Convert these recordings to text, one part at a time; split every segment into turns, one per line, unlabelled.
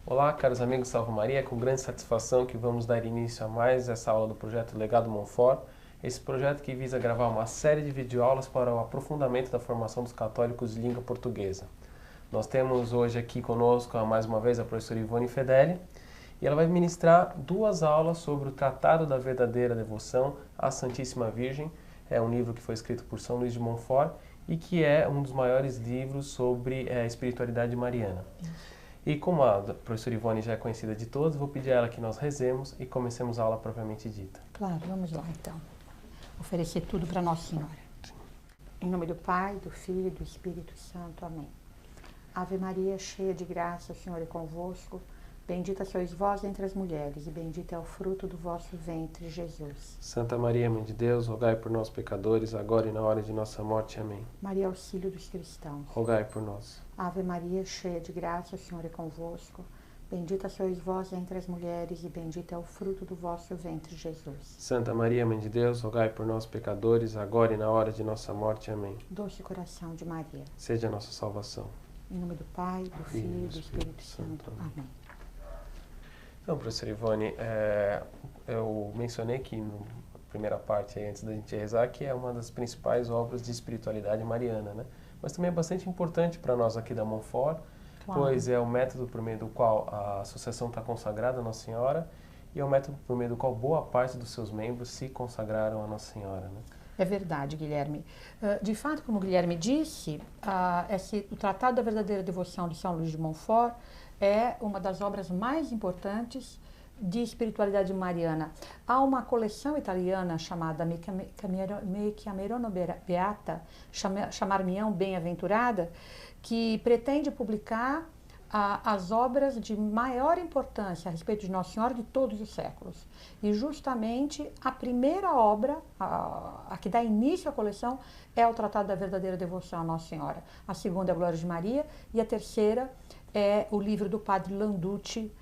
Olá, caros amigos Salve Maria, é com grande satisfação que vamos dar início a mais essa aula do projeto Legado Monfort, esse projeto que visa gravar uma série de videoaulas para o aprofundamento da formação dos católicos de língua portuguesa. Nós temos hoje aqui conosco, mais uma vez, a professora Ivone Fedeli, e ela vai ministrar duas aulas sobre o Tratado da Verdadeira Devoção à Santíssima Virgem. É um livro que foi escrito por São Luís de Montfort e que é um dos maiores livros sobre a espiritualidade mariana. E como a professora Ivone já é conhecida de todos, vou pedir a ela que nós rezemos e comecemos a aula propriamente dita.
Claro, vamos lá então. Oferecer tudo para Nossa Senhora. Em nome do Pai, do Filho e do Espírito Santo. Amém. Ave Maria, cheia de graça, o Senhor é convosco. Bendita sois vós entre as mulheres, e bendito é o fruto do vosso ventre, Jesus.
Santa Maria, Mãe de Deus, rogai por nós pecadores, agora e na hora de nossa morte. Amém.
Maria, auxílio dos cristãos.
Rogai por nós.
Ave Maria, cheia de graça, o Senhor é convosco. Bendita sois vós entre as mulheres, e bendito é o fruto do vosso ventre, Jesus.
Santa Maria, Mãe de Deus, rogai por nós pecadores, agora e na hora de nossa morte. Amém.
Doce coração de Maria.
Seja a nossa salvação.
Em nome do Pai, do Filho e do Espírito Santo. Amém.
Então, professora Ivone, eu mencionei que na primeira parte, aí, antes da gente rezar, que é uma das principais obras de espiritualidade mariana, né? Mas também é bastante importante para nós aqui da Monfort,
Claro.
pois é o método por meio do qual a associação está consagrada a Nossa Senhora e é o método por meio do qual boa parte dos seus membros se consagraram a Nossa Senhora, né?
É verdade, Guilherme. De fato, como o Guilherme disse, o Tratado da Verdadeira Devoção de São Luís de Montfort é uma das obras mais importantes de espiritualidade mariana. Há uma coleção italiana chamada Me chiameranno beata, chamar-me-ão bem-aventurada, que pretende publicar as obras de maior importância a respeito de Nossa Senhora de todos os séculos. E justamente a primeira obra, a que dá início à coleção, é o Tratado da Verdadeira Devoção a Nossa Senhora. A segunda é a Glória de Maria e a terceira é o livro do padre Landucci,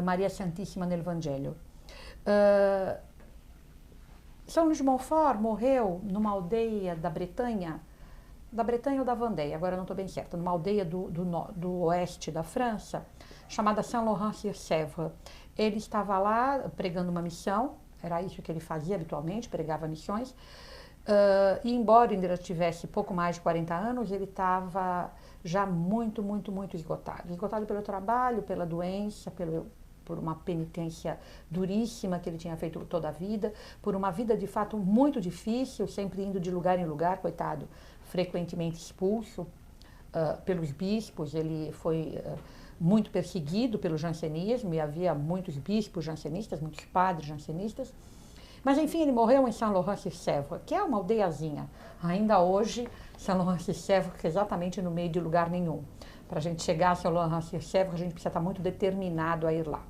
Maria Santíssima no Evangelho. São Luís de Montfort morreu numa aldeia da Bretanha ou da Vendée, agora não estou bem certa, numa aldeia do oeste da França, chamada Saint-Laurent-sur-Sèvre. Ele estava lá pregando uma missão, era isso que ele fazia habitualmente, pregava missões, e embora ainda tivesse pouco mais de 40 anos, ele estava já muito esgotado pelo trabalho, pela doença, por uma penitência duríssima que ele tinha feito toda a vida, por uma vida de fato muito difícil, sempre indo de lugar em lugar, coitado, frequentemente expulso pelos bispos. Ele foi muito perseguido pelo jansenismo e havia muitos bispos jansenistas, muitos padres jansenistas. Mas enfim, ele morreu em Saint-Laurent-sur-Sèvre, que é uma aldeiazinha. Ainda hoje, Saint-Laurent-sur-Sèvre é exatamente no meio de lugar nenhum. Para a gente chegar a Saint-Laurent-sur-Sèvre, a gente precisa estar muito determinado a ir lá.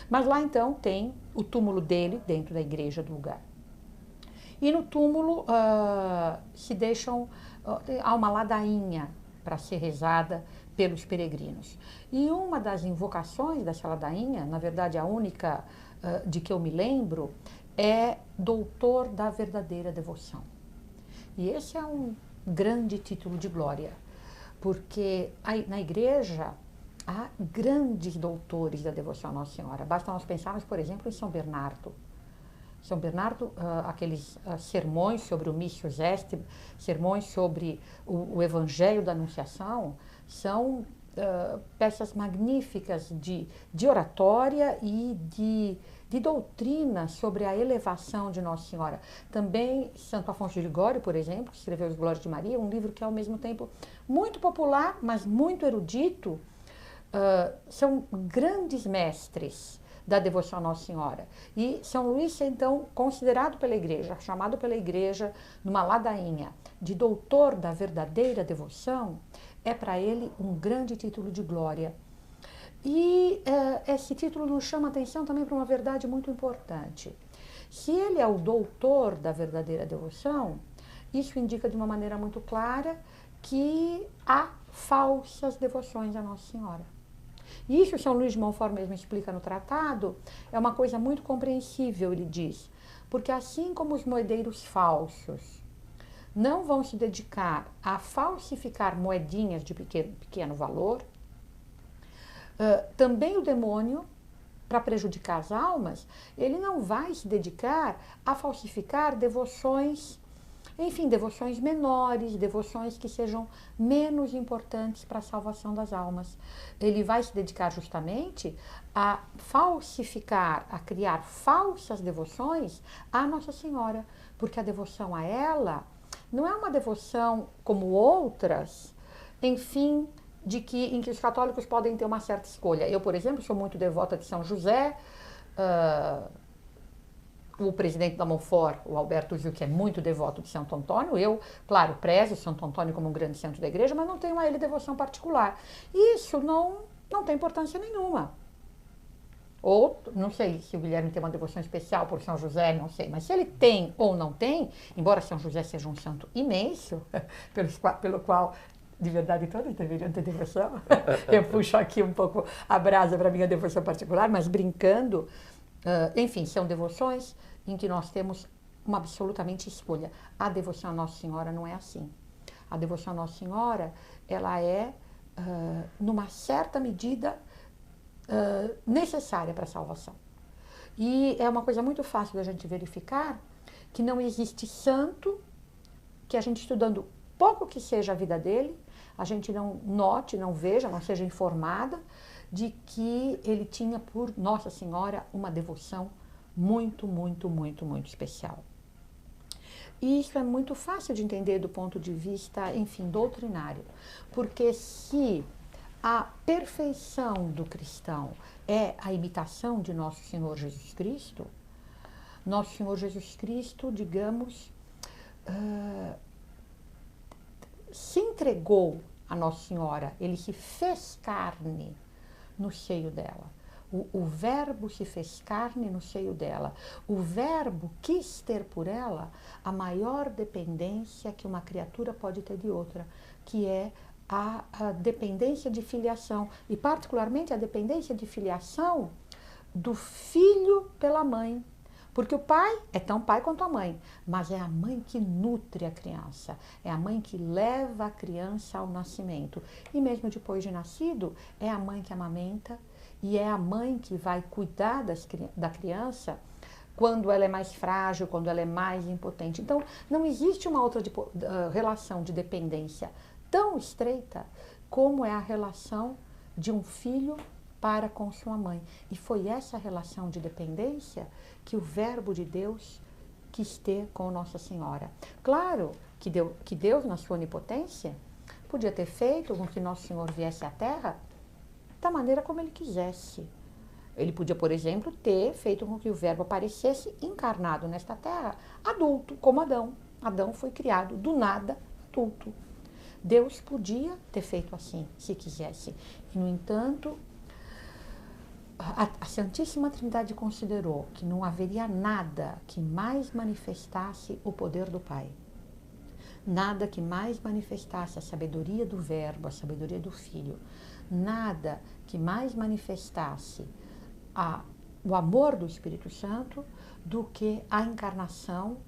Mas lá então tem o túmulo dele dentro da igreja do lugar. E no túmulo há uma ladainha para ser rezada pelos peregrinos. E uma das invocações dessa ladainha, na verdade a única de que eu me lembro, é Doutor da Verdadeira Devoção. E esse é um grande título de glória, porque na igreja há grandes doutores da devoção à Nossa Senhora. Basta nós pensarmos, por exemplo, em São Bernardo. São Bernardo, aqueles sermões sobre o Missio Est, sermões sobre o Evangelho da Anunciação, são peças magníficas de oratória e de doutrina sobre a elevação de Nossa Senhora. Também Santo Afonso de Ligório, por exemplo, que escreveu Os Glórias de Maria, um livro que é ao mesmo tempo muito popular, mas muito erudito. São grandes mestres da devoção a Nossa Senhora. E São Luís é então considerado pela igreja, chamado pela igreja numa ladainha de doutor da verdadeira devoção, é para ele um grande título de glória. E esse título nos chama a atenção também para uma verdade muito importante. Se ele é o doutor da verdadeira devoção, isso indica de uma maneira muito clara que há falsas devoções a Nossa Senhora. Isso São Luís de Montfort mesmo explica no tratado, é uma coisa muito compreensível, ele diz, porque assim como os moedeiros falsos não vão se dedicar a falsificar moedinhas de pequeno valor, Também o demônio, para prejudicar as almas, ele não vai se dedicar a falsificar devoções, enfim, devoções menores, devoções que sejam menos importantes para a salvação das almas. Ele vai se dedicar justamente a falsificar, a criar falsas devoções à Nossa Senhora, porque a devoção a ela não é uma devoção como outras, enfim, em que os católicos podem ter uma certa escolha. Eu, por exemplo, sou muito devota de São José, o presidente da Monfort, o Alberto Gil, que é muito devoto de Santo Antônio. Eu, claro, prezo Santo Antônio como um grande santo da igreja, mas não tenho a ele devoção particular. Isso não tem importância nenhuma. Ou, não sei se o Guilherme tem uma devoção especial por São José, não sei. Mas se ele tem ou não tem, embora São José seja um santo imenso, pelo qual, de verdade, todos deveriam ter devoção. Eu puxo aqui um pouco a brasa para a minha devoção particular, mas brincando. Enfim, são devoções em que nós temos uma absolutamente escolha. A devoção à Nossa Senhora não é assim. A devoção à Nossa Senhora, ela é, numa certa medida, necessária para a salvação. E é uma coisa muito fácil da gente verificar que não existe santo que a gente, estudando pouco que seja a vida dele, a gente não note, não veja, não seja informada de que ele tinha por Nossa Senhora uma devoção muito, muito, muito, muito especial. E isso é muito fácil de entender do ponto de vista, enfim, doutrinário, porque se a perfeição do cristão é a imitação de Nosso Senhor Jesus Cristo, Nosso Senhor Jesus Cristo, digamos, se entregou a Nossa Senhora, ele se fez carne no seio dela. O Verbo se fez carne no seio dela. O Verbo quis ter por ela a maior dependência que uma criatura pode ter de outra, que é a dependência de filiação, e particularmente a dependência de filiação do filho pela mãe. Porque o pai é tão pai quanto a mãe, mas é a mãe que nutre a criança, é a mãe que leva a criança ao nascimento. E mesmo depois de nascido, é a mãe que amamenta e é a mãe que vai cuidar da criança quando ela é mais frágil, quando ela é mais impotente. Então, não existe uma outra relação de dependência tão estreita como é a relação de um filho para com sua mãe. E foi essa relação de dependência que o Verbo de Deus quis ter com Nossa Senhora. Claro que Deus, na sua onipotência, podia ter feito com que Nosso Senhor viesse à Terra da maneira como Ele quisesse. Ele podia, por exemplo, ter feito com que o Verbo aparecesse encarnado nesta Terra, adulto, como Adão. Adão foi criado do nada, adulto. Deus podia ter feito assim, se quisesse. E, no entanto, a Santíssima Trindade considerou que não haveria nada que mais manifestasse o poder do Pai. Nada que mais manifestasse a sabedoria do Verbo, a sabedoria do Filho. Nada que mais manifestasse o amor do Espírito Santo do que a encarnação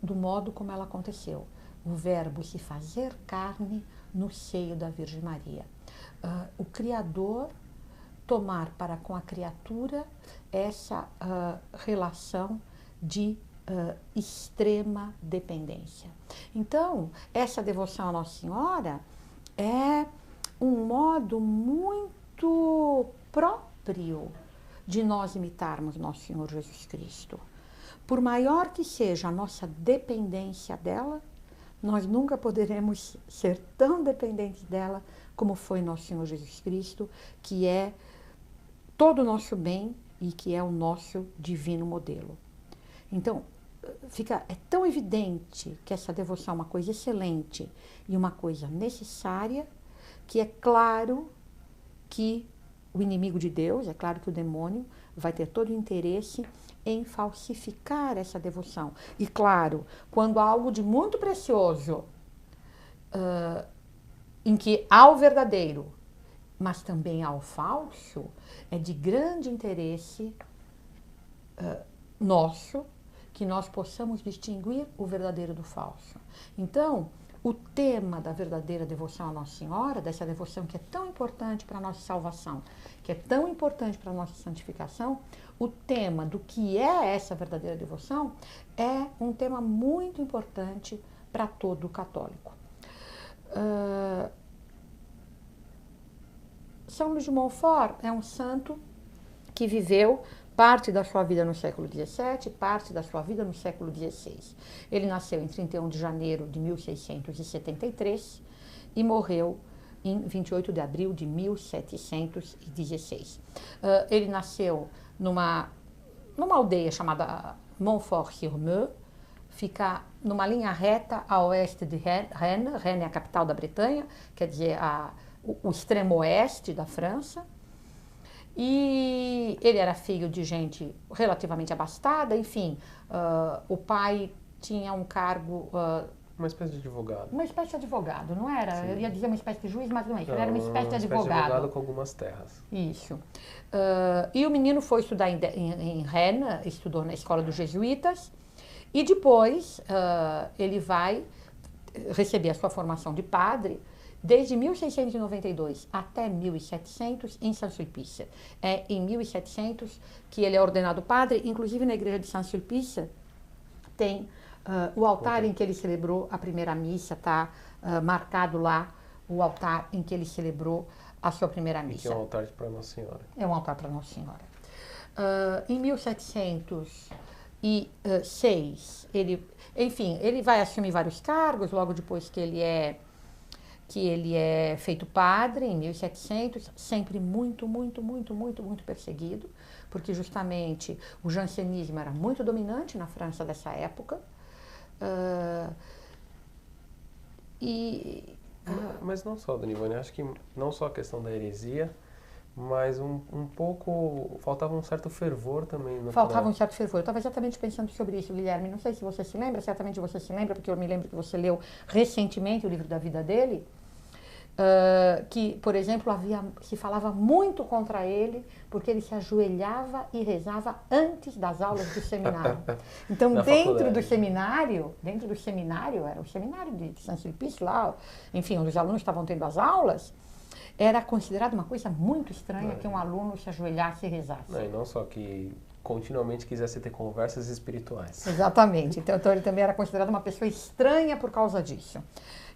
do modo como ela aconteceu. O Verbo se fazer carne no seio da Virgem Maria. O Criador tomar para com a criatura essa relação de extrema dependência. Então, essa devoção à Nossa Senhora é um modo muito próprio de nós imitarmos Nosso Senhor Jesus Cristo. Por maior que seja a nossa dependência dela, nós nunca poderemos ser tão dependentes dela como foi Nosso Senhor Jesus Cristo, que é todo o nosso bem e que é o nosso divino modelo. Então, é tão evidente que essa devoção é uma coisa excelente e uma coisa necessária, que é claro que o inimigo de Deus, é claro que o demônio, vai ter todo o interesse em falsificar essa devoção. E claro, quando há algo de muito precioso, em que há o verdadeiro, mas também há o falso, é de grande interesse nosso que nós possamos distinguir o verdadeiro do falso. Então, o tema da verdadeira devoção à Nossa Senhora, dessa devoção que é tão importante para a nossa salvação, que é tão importante para a nossa santificação, o tema do que é essa verdadeira devoção é um tema muito importante para todo católico. São Luís de Montfort é um santo que viveu parte da sua vida no século XVII, parte da sua vida no século XVI. Ele nasceu em 31 de janeiro de 1673 e morreu em 28 de abril de 1716. Ele nasceu numa aldeia chamada Montfort-sur-Meu, fica numa linha reta a oeste de Rennes. Rennes é a capital da Bretanha, quer dizer, o extremo oeste da França. E ele era filho de gente relativamente abastada, enfim, o pai tinha um cargo...
uma espécie de advogado.
Uma espécie de advogado, não era?
Sim.
Eu ia dizer uma espécie de juiz, mas não é isso,
Não,
ele era uma espécie de advogado.
Com algumas terras.
Isso. E o menino foi estudar em Rennes, estudou na escola dos jesuítas, e depois ele vai receber a sua formação de padre, desde 1692 até 1700 em Saint-Sulpice. É em 1700 que ele é ordenado padre, inclusive na igreja de Saint-Sulpice tem o altar em que ele celebrou a primeira missa, está marcado lá o altar em que ele celebrou a sua primeira missa.
Que é um altar para Nossa Senhora.
É um altar para Nossa Senhora. Em 1706, ele vai assumir vários cargos, logo depois que ele é feito padre, em 1700, sempre muito perseguido, porque justamente o jansenismo era muito dominante na França dessa época.
Mas não só, Dona Ivone, acho que não só a questão da heresia, mas um pouco, faltava um certo fervor também.
Faltava um certo fervor. Eu estava exatamente pensando sobre isso, Guilherme. Não sei se você se lembra, certamente você se lembra, porque eu me lembro que você leu recentemente o livro da vida dele. Que, por exemplo, se falava muito contra ele, porque ele se ajoelhava e rezava antes das aulas do seminário. Então, dentro do seminário, era o seminário de Saint-Sulpice lá, enfim, onde os alunos estavam tendo as aulas, era considerado uma coisa muito estranha que um aluno se ajoelhasse e rezasse.
E não só que continuamente quisesse ter conversas espirituais.
Exatamente. Então ele também era considerado uma pessoa estranha por causa disso.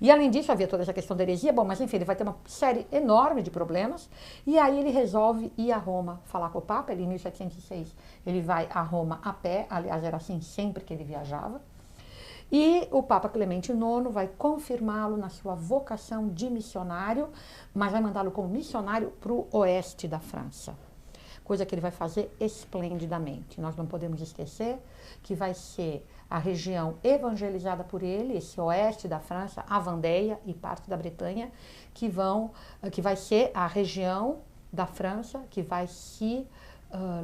E além disso havia toda essa questão da heresia, mas enfim, ele vai ter uma série enorme de problemas, e aí ele resolve ir a Roma falar com o Papa. Ele, em 1706, ele vai a Roma a pé, aliás era assim sempre que ele viajava, e o Papa Clemente IX vai confirmá-lo na sua vocação de missionário, mas vai mandá-lo como missionário para o oeste da França. Coisa que ele vai fazer esplendidamente. Nós não podemos esquecer que vai ser a região evangelizada por ele, esse oeste da França, a Vendée e parte da Bretanha, que vai ser a região da França que vai se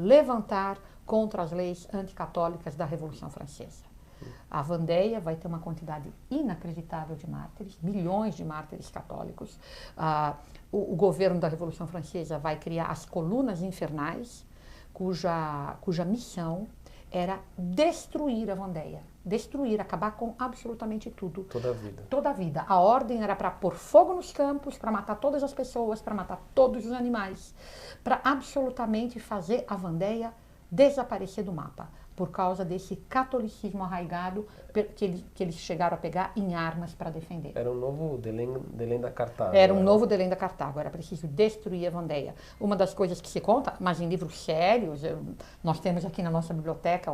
levantar contra as leis anticatólicas da Revolução Francesa. A Vendée vai ter uma quantidade inacreditável de mártires, milhões de mártires católicos. O governo da Revolução Francesa vai criar as colunas infernais, cuja missão era destruir a Vendée, acabar com absolutamente tudo.
Toda a vida.
Toda a vida. A ordem era para pôr fogo nos campos, para matar todas as pessoas, para matar todos os animais, para absolutamente fazer a Vendée desaparecer do mapa, por causa desse catolicismo arraigado que eles chegaram a pegar em armas para defender.
Era um novo Delém da Cartago.
Era um novo Delém da Cartago, era preciso destruir a Vendée. Uma das coisas que se conta, mas em livros sérios, nós temos aqui na nossa biblioteca,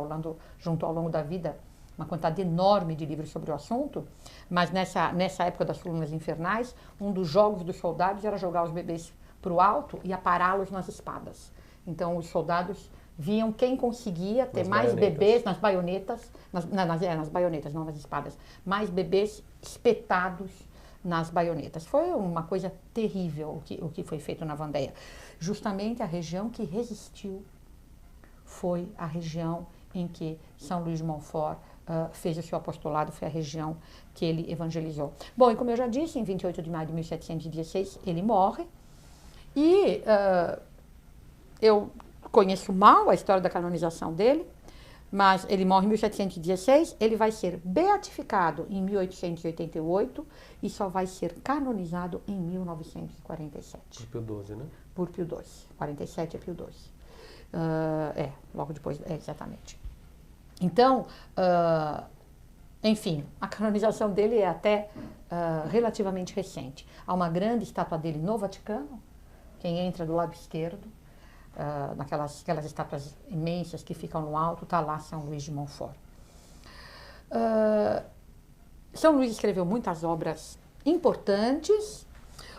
junto ao longo da vida, uma quantidade enorme de livros sobre o assunto, mas nessa época das colunas infernais, um dos jogos dos soldados era jogar os bebês para o alto e apará-los nas espadas. Então os soldados viam quem conseguia ter mais bebês nas baionetas, nas baionetas, não nas espadas, mais bebês espetados nas baionetas. Foi uma coisa terrível o que foi feito na Vendée. Justamente a região que resistiu foi a região em que São Luís de Montfort fez o seu apostolado, foi a região que ele evangelizou. Bom, e como eu já disse, em 28 de maio de 1716 ele morre, e eu conheço mal a história da canonização dele, mas ele morre em 1716, ele vai ser beatificado em 1888 e só vai ser canonizado em 1947.
Por Pio XII, né?
Por Pio XII. 47 é Pio XII. Logo depois, exatamente. Então, enfim, a canonização dele é até relativamente recente. Há uma grande estátua dele no Vaticano, quem entra do lado esquerdo, aquelas estátuas imensas que ficam no alto, está lá São Luís de Montfort. São Luís escreveu muitas obras importantes,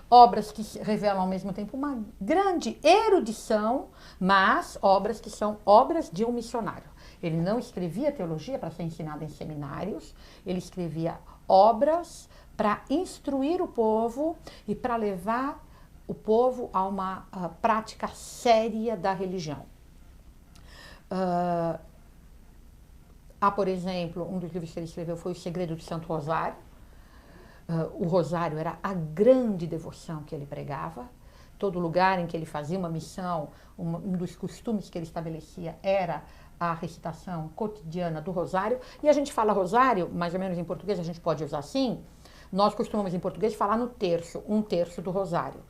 obras que revelam ao mesmo tempo uma grande erudição, mas obras que são obras de um missionário. Ele não escrevia teologia para ser ensinada em seminários, ele escrevia obras para instruir o povo e para levar o povo a uma prática séria da religião. Há, por exemplo, um dos livros que ele escreveu foi O Segredo do Santo Rosário. O rosário era a grande devoção que ele pregava. Todo lugar em que ele fazia uma missão, um dos costumes que ele estabelecia era a recitação cotidiana do rosário. E a gente fala rosário, mais ou menos em português, a gente pode usar assim. Nós costumamos em português falar no terço, um terço do rosário.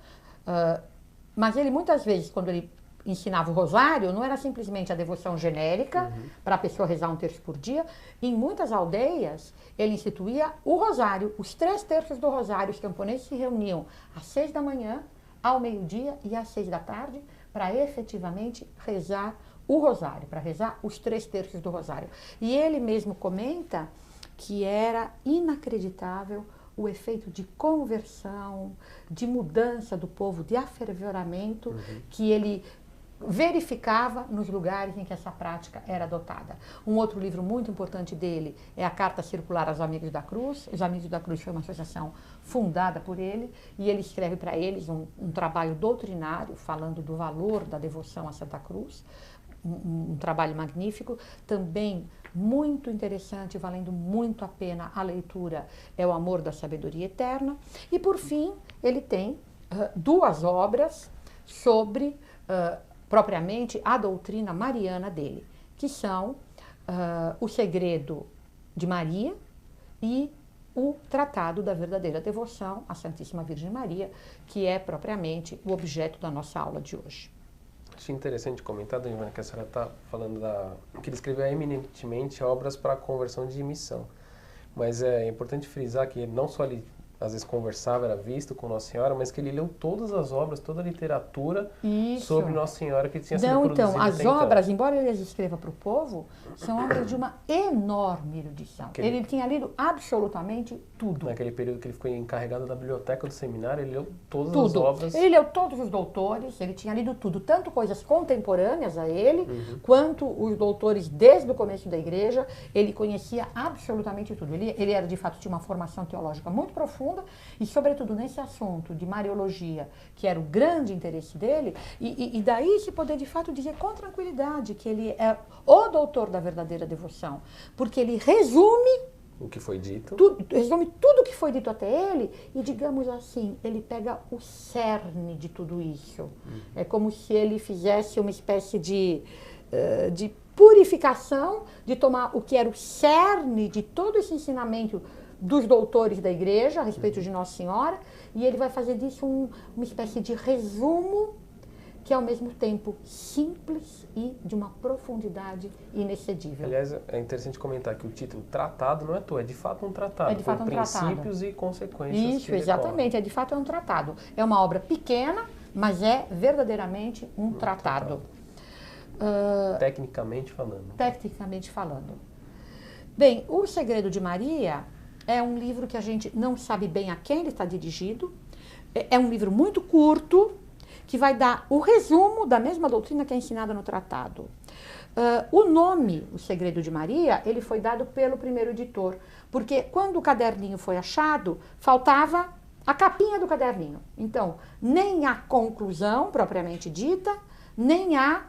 Mas ele muitas vezes, quando ele ensinava o rosário, não era simplesmente a devoção genérica para a pessoa rezar um terço por dia. Em muitas aldeias, ele instituía o rosário, os 3 terços do rosário. Os camponeses se reuniam às 6 da manhã, ao meio-dia e às 6 da tarde para efetivamente rezar o rosário, para rezar os 3 terços do rosário. E ele mesmo comenta que era inacreditável o efeito de conversão, de mudança do povo, de afervoramento que ele verificava nos lugares em que essa prática era adotada. Um outro livro muito importante dele é a Carta Circular aos Amigos da Cruz. Os Amigos da Cruz foi uma associação fundada por ele e ele escreve para eles um trabalho doutrinário falando do valor da devoção à Santa Cruz. Um trabalho magnífico, também muito interessante, valendo muito a pena a leitura, é O Amor da Sabedoria Eterna. E, por fim, ele tem 2 obras sobre, propriamente, a doutrina mariana dele, que são O Segredo de Maria e o Tratado da Verdadeira Devoção à Santíssima Virgem Maria, que é propriamente o objeto da nossa aula de hoje.
Achei interessante comentar, Dona Ivana, que a senhora está falando que ele escreveu eminentemente obras para a conversão de missão. Mas é importante frisar que não só ele às vezes conversava, era visto com Nossa Senhora, mas que ele leu todas as obras, toda a literatura sobre Nossa Senhora que tinha sido produzida.
Então, as obras, embora ele as escreva para o povo, são obras de uma enorme erudição. Ele tinha lido absolutamente tudo.
Naquele período que ele ficou encarregado da biblioteca do seminário, ele leu todas as obras.
Ele leu todos os doutores, ele tinha lido tudo, tanto coisas contemporâneas a ele, quanto os doutores desde o começo da igreja, ele conhecia absolutamente tudo. Ele era, de fato, tinha uma formação teológica muito profunda e, sobretudo, nesse assunto de Mariologia, que era o grande interesse dele, e daí se poder, de fato, dizer com tranquilidade que ele é o doutor da verdadeira devoção, porque ele resume
o que foi dito.
Resume tudo o que foi dito até ele e, digamos assim, ele pega o cerne de tudo isso. É como se ele fizesse uma espécie de purificação, de tomar o que era o cerne de todo esse ensinamento dos doutores da igreja a respeito de Nossa Senhora, e ele vai fazer disso uma espécie de resumo que é ao mesmo tempo simples e de uma profundidade inexcedível.
Aliás, é interessante comentar que o título tratado não é à toa, é de fato um tratado,
é de fato
com princípios e consequências.
Isso, exatamente, é de fato um tratado. É uma obra pequena, mas é verdadeiramente um tratado.
Tecnicamente falando.
Tecnicamente falando. Bem, O Segredo de Maria é um livro que a gente não sabe bem a quem ele está dirigido. É um livro muito curto, que vai dar o resumo da mesma doutrina que é ensinada no tratado. O nome, O Segredo de Maria, ele foi dado pelo primeiro editor, porque quando o caderninho foi achado, faltava a capinha do caderninho. Então, nem a conclusão propriamente dita, nem há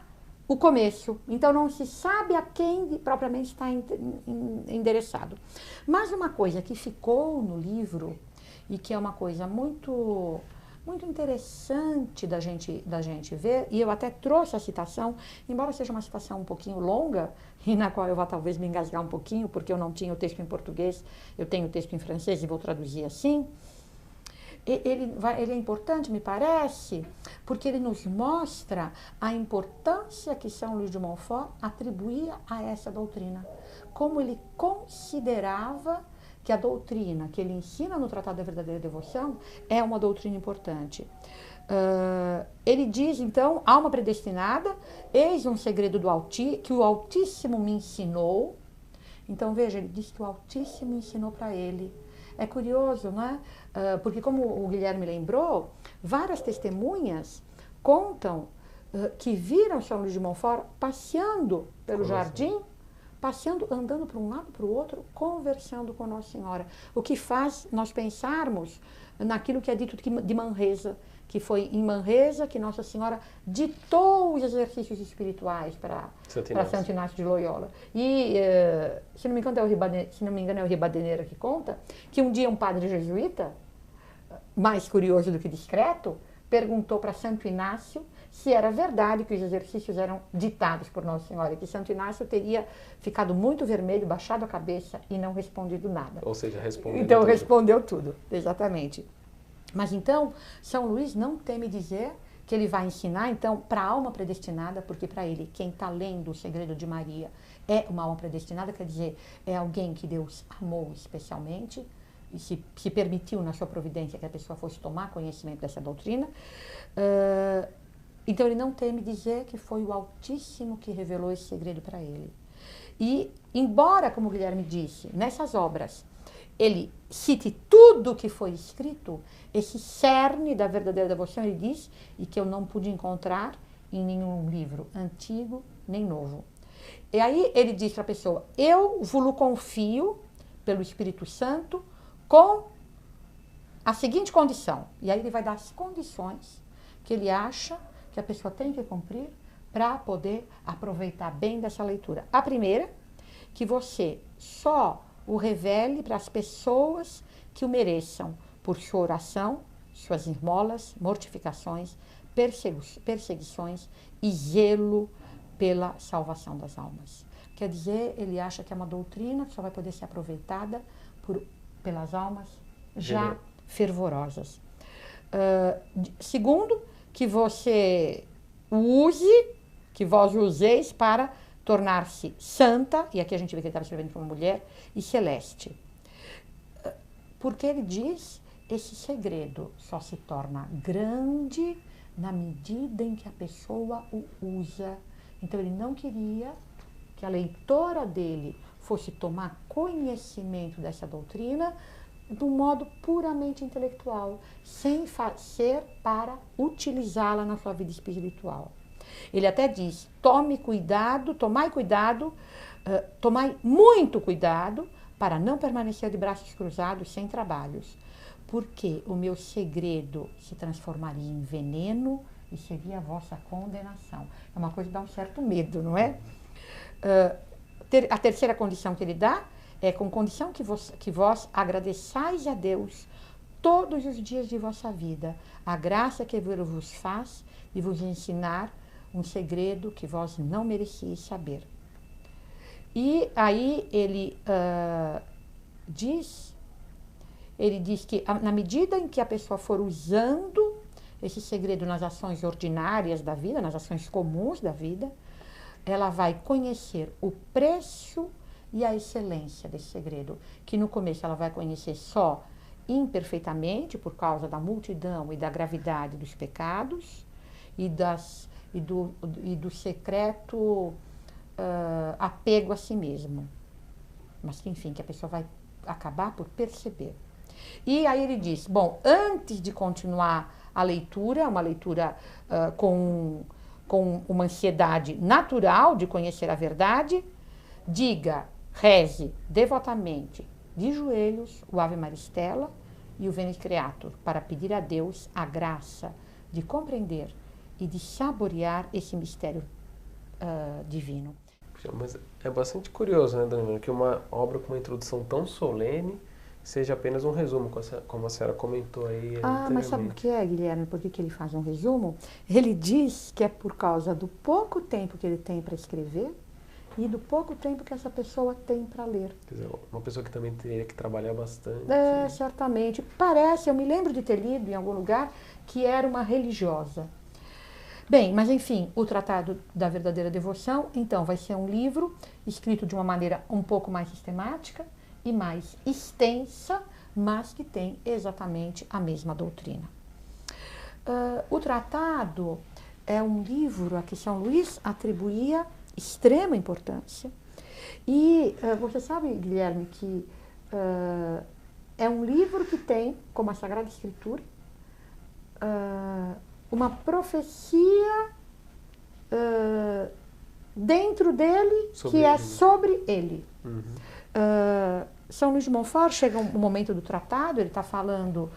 o começo. Então, não se sabe a quem propriamente está endereçado. Mas uma coisa que ficou no livro, e que é uma coisa muito muito interessante da gente ver, e eu até trouxe a citação, embora seja uma citação um pouquinho longa, e na qual eu vou talvez me engasgar um pouquinho, porque eu não tinha o texto em português, eu tenho o texto em francês e vou traduzir assim. Ele é importante, me parece, porque ele nos mostra a importância que São Luís de Montfort atribuía a essa doutrina, como ele considerava que a doutrina que ele ensina no Tratado da Verdadeira Devoção é uma doutrina importante. Ele diz, então, alma predestinada, eis um segredo que o Altíssimo me ensinou. Então, veja, ele diz que o Altíssimo ensinou para ele. É curioso, né? Porque, como o Guilherme lembrou, várias testemunhas contam que viram São Luís de Montfort passeando pelo jardim, andando para um lado para o outro, conversando com Nossa Senhora. O que faz nós pensarmos naquilo que é dito de Manresa, que foi em Manresa que Nossa Senhora ditou os exercícios espirituais para Santo Inácio de Loyola. E, se não me engano, é o Ribadeneira que conta, que um dia um padre jesuíta, mais curioso do que discreto, perguntou para Santo Inácio se era verdade que os exercícios eram ditados por Nossa Senhora, e que Santo Inácio teria ficado muito vermelho, baixado a cabeça e não respondido nada.
Ou seja, respondeu
então,
tudo.
Respondeu tudo, exatamente. Mas então, São Luís não teme dizer que ele vai ensinar, então, para a alma predestinada, porque para ele, quem está lendo o Segredo de Maria é uma alma predestinada, quer dizer, é alguém que Deus amou especialmente, e se permitiu na sua providência que a pessoa fosse tomar conhecimento dessa doutrina. Então, ele não teme dizer que foi o Altíssimo que revelou esse segredo para ele. E, embora, como o Guilherme disse, nessas obras, ele cite tudo o que foi escrito, esse cerne da verdadeira devoção, ele diz, e que eu não pude encontrar em nenhum livro antigo nem novo. E aí ele diz para a pessoa, eu vos confio pelo Espírito Santo com a seguinte condição. E aí ele vai dar as condições que ele acha que a pessoa tem que cumprir para poder aproveitar bem dessa leitura. A primeira, que você só o revele para as pessoas que o mereçam, por sua oração, suas esmolas, mortificações, perseguições e zelo pela salvação das almas. Quer dizer, ele acha que é uma doutrina que só vai poder ser aproveitada pelas almas já fervorosas. Segundo, que você que vós useis para tornar-se santa, e aqui a gente vê que ele estava escrevendo para uma mulher, e celeste. Porque ele diz, esse segredo só se torna grande na medida em que a pessoa o usa. Então ele não queria que a leitora dele fosse tomar conhecimento dessa doutrina de um modo puramente intelectual, sem ser para utilizá-la na sua vida espiritual. Ele até diz, tomai muito cuidado para não permanecer de braços cruzados sem trabalhos, porque o meu segredo se transformaria em veneno e seria a vossa condenação. É uma coisa que dá um certo medo, não é? A terceira condição que ele dá é com condição que vós agradeçais a Deus todos os dias de vossa vida, a graça que Ele vos faz e vos ensinar um segredo que vós não mereciais saber. E aí ele diz que na medida em que a pessoa for usando esse segredo nas ações ordinárias da vida, nas ações comuns da vida, ela vai conhecer o preço e a excelência desse segredo, que no começo ela vai conhecer só imperfeitamente, por causa da multidão e da gravidade dos pecados e do secreto apego a si mesmo. Mas que, enfim, que a pessoa vai acabar por perceber. E aí ele diz, bom, antes de continuar a leitura, uma leitura com uma ansiedade natural de conhecer a verdade, reze devotamente, de joelhos, o Ave Maristela e o Veni Creator, para pedir a Deus a graça de compreender e de saborear esse mistério divino.
Mas é bastante curioso, né, Dona Ivone, que uma obra com uma introdução tão solene seja apenas um resumo, como a senhora comentou aí anteriormente.
Mas sabe o que é, Guilherme? Por que ele faz um resumo? Ele diz que é por causa do pouco tempo que ele tem para escrever e do pouco tempo que essa pessoa tem para ler.
Quer dizer, uma pessoa que também teria que trabalhar bastante.
Certamente. Parece, eu me lembro de ter lido em algum lugar que era uma religiosa. Bem, mas enfim, o Tratado da Verdadeira Devoção, então, vai ser um livro escrito de uma maneira um pouco mais sistemática e mais extensa, mas que tem exatamente a mesma doutrina. O tratado é um livro a que São Luís atribuía extrema importância. E você sabe, Guilherme, que é um livro que tem, como a Sagrada Escritura, uma profecia dentro dele que é sobre ele. São Luís de Montfort, chega um momento do tratado, ele está falando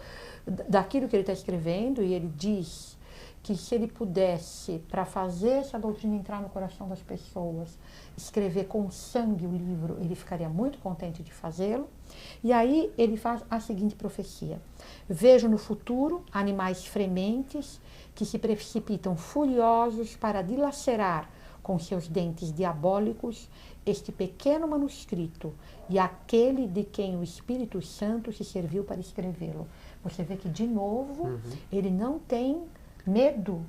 daquilo que ele está escrevendo e ele diz que se ele pudesse, para fazer essa doutrina entrar no coração das pessoas, escrever com sangue o livro, ele ficaria muito contente de fazê-lo. E aí ele faz a seguinte profecia: vejo no futuro animais frementes que se precipitam furiosos para dilacerar com seus dentes diabólicos este pequeno manuscrito e aquele de quem o Espírito Santo se serviu para escrevê-lo. Você vê que, de novo, ele não tem medo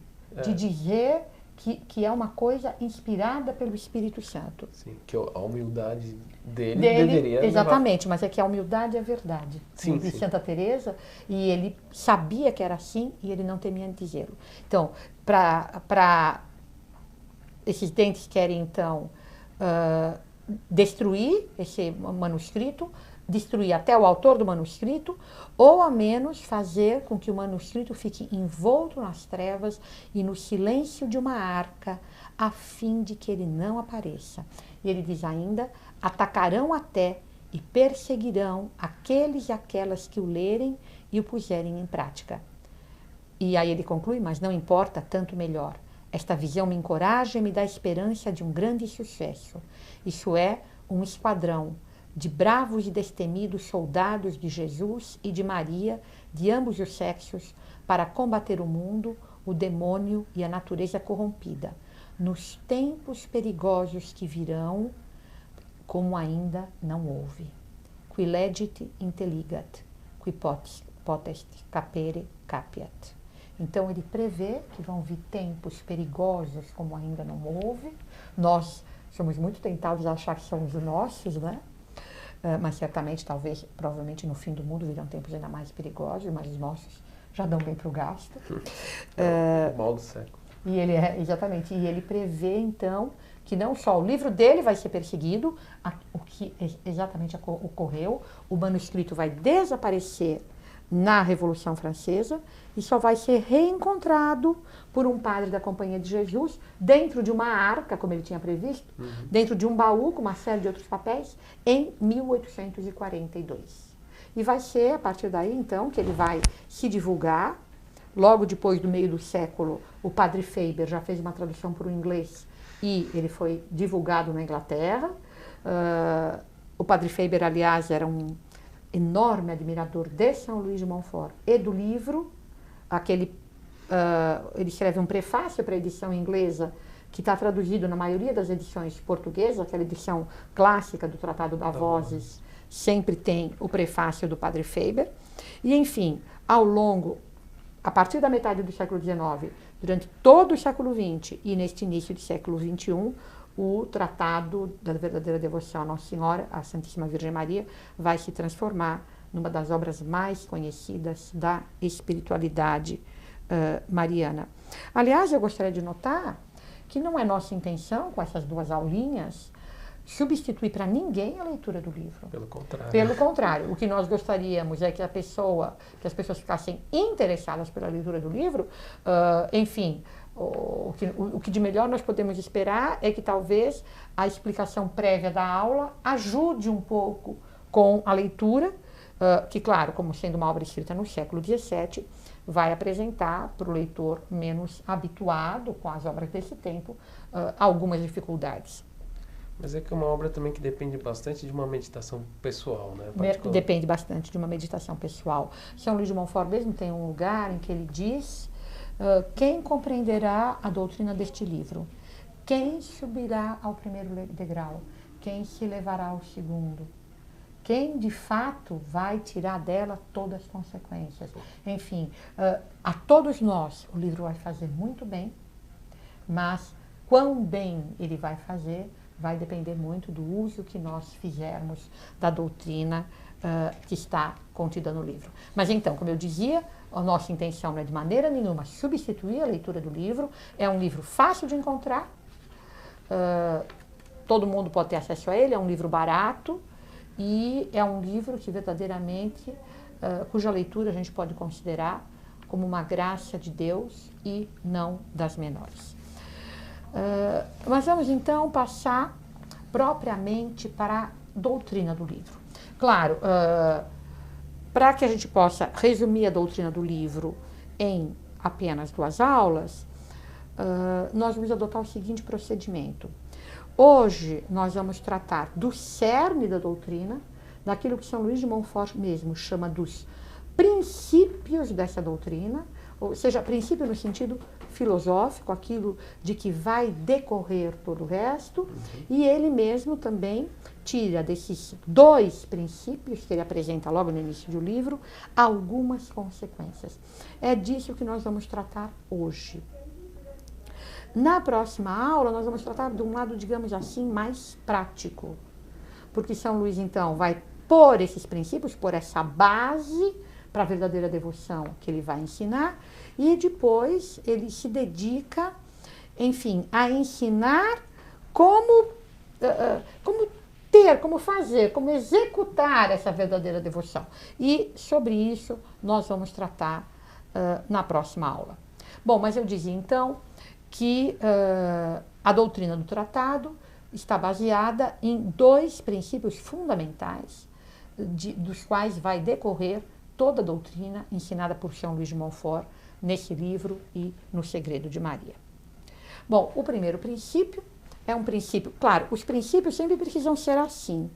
de dizer que é uma coisa inspirada pelo Espírito Santo.
Sim, que a humildade dele deveria
exatamente, mas é que a humildade é verdade.
Sim,
de Santa Teresa, e ele sabia que era assim e ele não temia dizê-lo. Então, para esses dentes querem, então, destruir esse manuscrito, destruir até o autor do manuscrito, ou ao menos fazer com que o manuscrito fique envolto nas trevas e no silêncio de uma arca, a fim de que ele não apareça. E ele diz ainda: atacarão até e perseguirão aqueles e aquelas que o lerem e o puserem em prática. E aí ele conclui: mas não importa, tanto melhor. Esta visão me encoraja e me dá esperança de um grande sucesso. Isso é, um esquadrão de bravos e destemidos soldados de Jesus e de Maria, de ambos os sexos, para combater o mundo, o demônio e a natureza corrompida, nos tempos perigosos que virão, como ainda não houve. Qui legit intelligat, qui potest capere capiat. Então ele prevê que vão vir tempos perigosos como ainda não houve. Nós somos muito tentados a achar que são os nossos, né? Mas certamente, talvez, provavelmente no fim do mundo virão tempos ainda mais perigosos, mas os nossos já dão bem para o gasto.
O mal do século.
E ele exatamente, e ele prevê então que não só o livro dele vai ser perseguido, o que exatamente ocorreu, o manuscrito vai desaparecer na Revolução Francesa e só vai ser reencontrado por um padre da Companhia de Jesus dentro de uma arca, como ele tinha previsto, dentro de um baú com uma série de outros papéis, em 1842. E vai ser a partir daí, então, que ele vai se divulgar. Logo depois do meio do século, o padre Faber já fez uma tradução para o inglês e ele foi divulgado na Inglaterra. O padre Faber, aliás, era um enorme admirador de São Luís de Montfort e do livro. Ele escreve um prefácio para a edição inglesa, que está traduzido na maioria das edições portuguesas, aquela edição clássica do Tratado da Vozes, sempre tem o prefácio do padre Faber. E, enfim, a partir da metade do século XIX, durante todo o século XX e neste início do século XXI, o Tratado da Verdadeira Devoção a Nossa Senhora, a Santíssima Virgem Maria, vai se transformar numa das obras mais conhecidas da espiritualidade mariana. Aliás, eu gostaria de notar que não é nossa intenção, com essas duas aulinhas, substituir para ninguém a leitura do livro.
Pelo contrário.
Pelo contrário, o que nós gostaríamos é que as pessoas ficassem interessadas pela leitura do livro. Enfim, o que de melhor nós podemos esperar é que talvez a explicação prévia da aula ajude um pouco com a leitura, que, claro, como sendo uma obra escrita no século XVII, vai apresentar para o leitor menos habituado com as obras desse tempo algumas dificuldades.
Mas é que é uma obra também que depende bastante de uma meditação pessoal, né? Particular.
Depende bastante de uma meditação pessoal. São Luís de Montfort mesmo tem um lugar em que ele diz: quem compreenderá a doutrina deste livro? Quem subirá ao primeiro degrau? Quem se levará ao segundo? Quem de fato vai tirar dela todas as consequências? Enfim, a todos nós o livro vai fazer muito bem, mas quão bem ele vai fazer vai depender muito do uso que nós fizermos da doutrina que está contida no livro. Mas então, como eu dizia, a nossa intenção não é de maneira nenhuma substituir a leitura do livro. É um livro fácil de encontrar, todo mundo pode ter acesso a ele, é um livro barato e é um livro que verdadeiramente, cuja leitura a gente pode considerar como uma graça de Deus e não das menores. Mas vamos então passar propriamente para a doutrina do livro. Claro, para que a gente possa resumir a doutrina do livro em apenas 2 aulas, nós vamos adotar o seguinte procedimento. Hoje nós vamos tratar do cerne da doutrina, daquilo que São Luís de Montfort mesmo chama dos princípios dessa doutrina, ou seja, princípio no sentido filosófico, aquilo de que vai decorrer todo o resto, e ele mesmo também tira desses 2 princípios que ele apresenta logo no início do livro, algumas consequências. É disso que nós vamos tratar hoje. Na próxima aula, nós vamos tratar de um lado, digamos assim, mais prático, porque São Luís, então, vai pôr esses princípios, pôr essa base para a verdadeira devoção que ele vai ensinar, e depois ele se dedica, enfim, a ensinar como ter, como fazer, como executar essa verdadeira devoção. E sobre isso nós vamos tratar na próxima aula. Bom, mas eu dizia então que a doutrina do tratado está baseada em 2 princípios fundamentais, dos quais vai decorrer toda a doutrina ensinada por São Luís de Montfort nesse livro e no Segredo de Maria. Bom, o primeiro princípio é um princípio, claro, os princípios sempre precisam ser assim,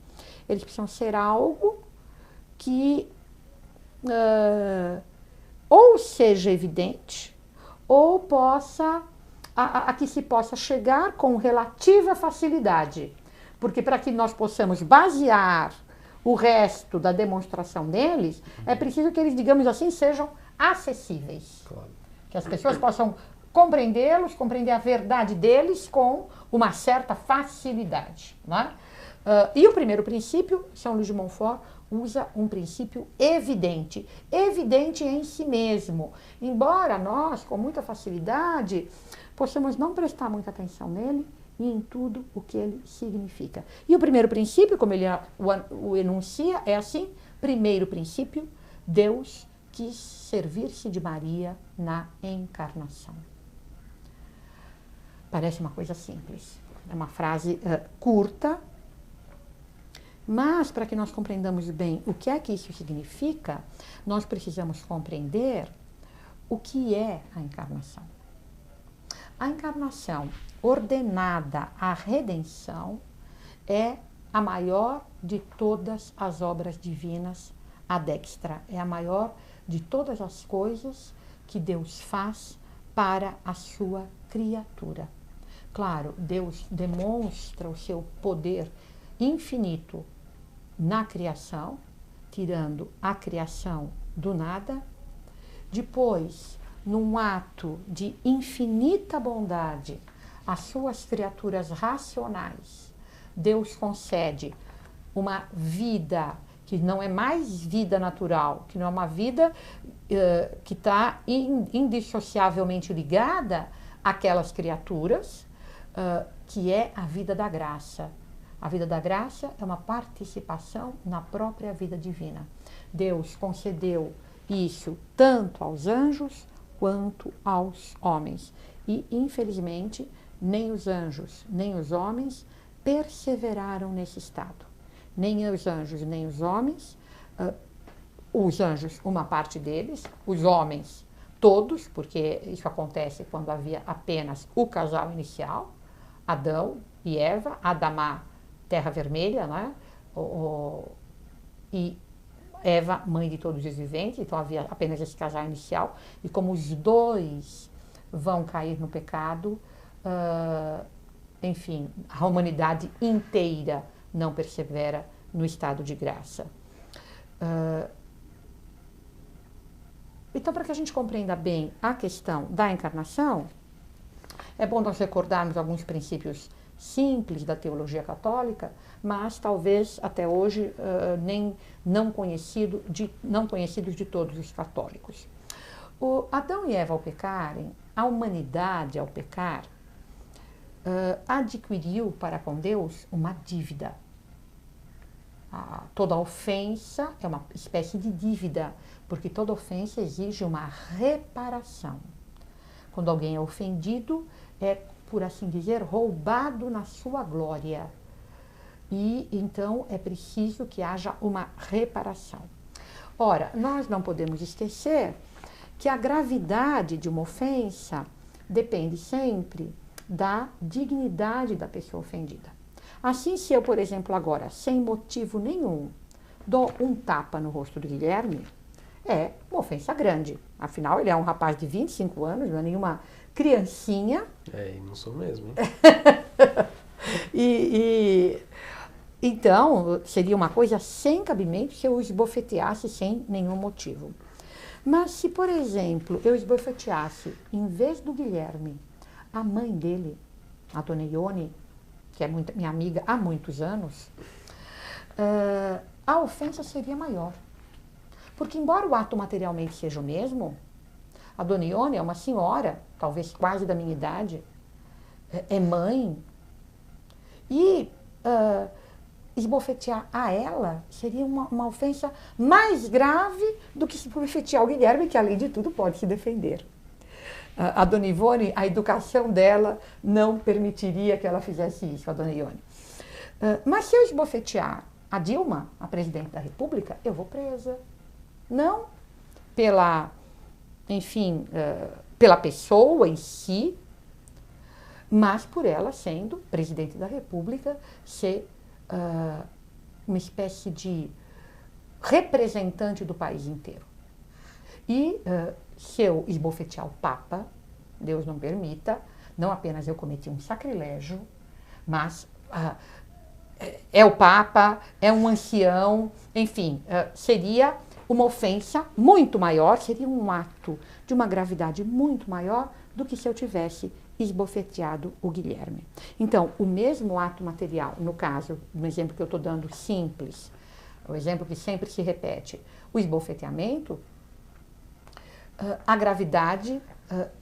eles precisam ser algo que ou seja evidente, ou possa, a que se possa chegar com relativa facilidade, porque para que nós possamos basear o resto da demonstração deles, é preciso que eles, digamos assim, sejam acessíveis. Claro. Que as pessoas possam compreendê-los, compreender a verdade deles com uma certa facilidade. Né? E o primeiro princípio, São Luís de Montfort usa um princípio evidente, evidente em si mesmo. Embora nós, com muita facilidade, possamos não prestar muita atenção nele, e em tudo o que ele significa. E o primeiro princípio, como ele o enuncia, é assim: primeiro princípio, Deus quis servir-se de Maria na encarnação. Parece uma coisa simples, é uma frase curta, mas para que nós compreendamos bem o que é que isso significa, nós precisamos compreender o que é a encarnação. A encarnação ordenada à redenção é a maior de todas as obras divinas ad extra, é a maior de todas as coisas que Deus faz para a sua criatura. Claro, Deus demonstra o seu poder infinito na criação, tirando a criação do nada. Depois, num ato de infinita bondade, às suas criaturas racionais, Deus concede uma vida que não é mais vida natural, que não é uma vida que está indissociavelmente ligada àquelas criaturas, que é a vida da graça. A vida da graça é uma participação na própria vida divina. Deus concedeu isso tanto aos anjos quanto aos homens. E, infelizmente, nem os anjos, nem os homens perseveraram nesse estado. Nem os anjos, nem os homens, os anjos, uma parte deles, os homens, todos, porque isso acontece quando havia apenas o casal inicial, Adão e Eva, Adamá Terra Vermelha, né? E Eva, mãe de todos os viventes, então havia apenas esse casal inicial, e como os dois vão cair no pecado, enfim, a humanidade inteira não persevera no estado de graça. Então, para que a gente compreenda bem a questão da encarnação, é bom nós recordarmos alguns princípios simples da teologia católica, mas talvez até hoje nem não conhecidos de todos os católicos. O Adão e Eva, ao pecarem, a humanidade, ao pecar, adquiriu para com Deus uma dívida. Toda ofensa é uma espécie de dívida, porque toda ofensa exige uma reparação. Quando alguém é ofendido, é, por assim dizer, roubado na sua glória. E então é preciso que haja uma reparação. Ora, nós não podemos esquecer que a gravidade de uma ofensa depende sempre da dignidade da pessoa ofendida. Assim, se eu, por exemplo, agora, sem motivo nenhum, dou um tapa no rosto do Guilherme, é uma ofensa grande. Afinal, ele é um rapaz de 25 anos, não é nenhuma criancinha.
E não sou mesmo, hein?
Então, seria uma coisa sem cabimento se eu o esbofeteasse sem nenhum motivo. Mas se, por exemplo, eu esbofeteasse, em vez do Guilherme, a mãe dele, a dona Ione, que é minha amiga há muitos anos, a ofensa seria maior. Porque, embora o ato materialmente seja o mesmo, a dona Ione é uma senhora, talvez quase da minha idade, é mãe, e esbofetear a ela seria uma ofensa mais grave do que esbofetear o Guilherme, que, além de tudo, pode se defender. A dona Ivone, a educação dela não permitiria que ela fizesse isso, a dona Ione. Mas se eu esbofetear a Dilma, a presidente da República, eu vou presa. Não pela, enfim, pela pessoa em si, mas por ela sendo presidente da República, ser uma espécie de representante do país inteiro. E se eu esbofetear o Papa, Deus não permita, não apenas eu cometi um sacrilégio, mas é o Papa, é um ancião, enfim, seria uma ofensa muito maior, seria um ato de uma gravidade muito maior do que se eu tivesse esbofeteado o Guilherme. Então, o mesmo ato material, no caso, no exemplo que eu estou dando simples, o exemplo que sempre se repete, o esbofeteamento, a gravidade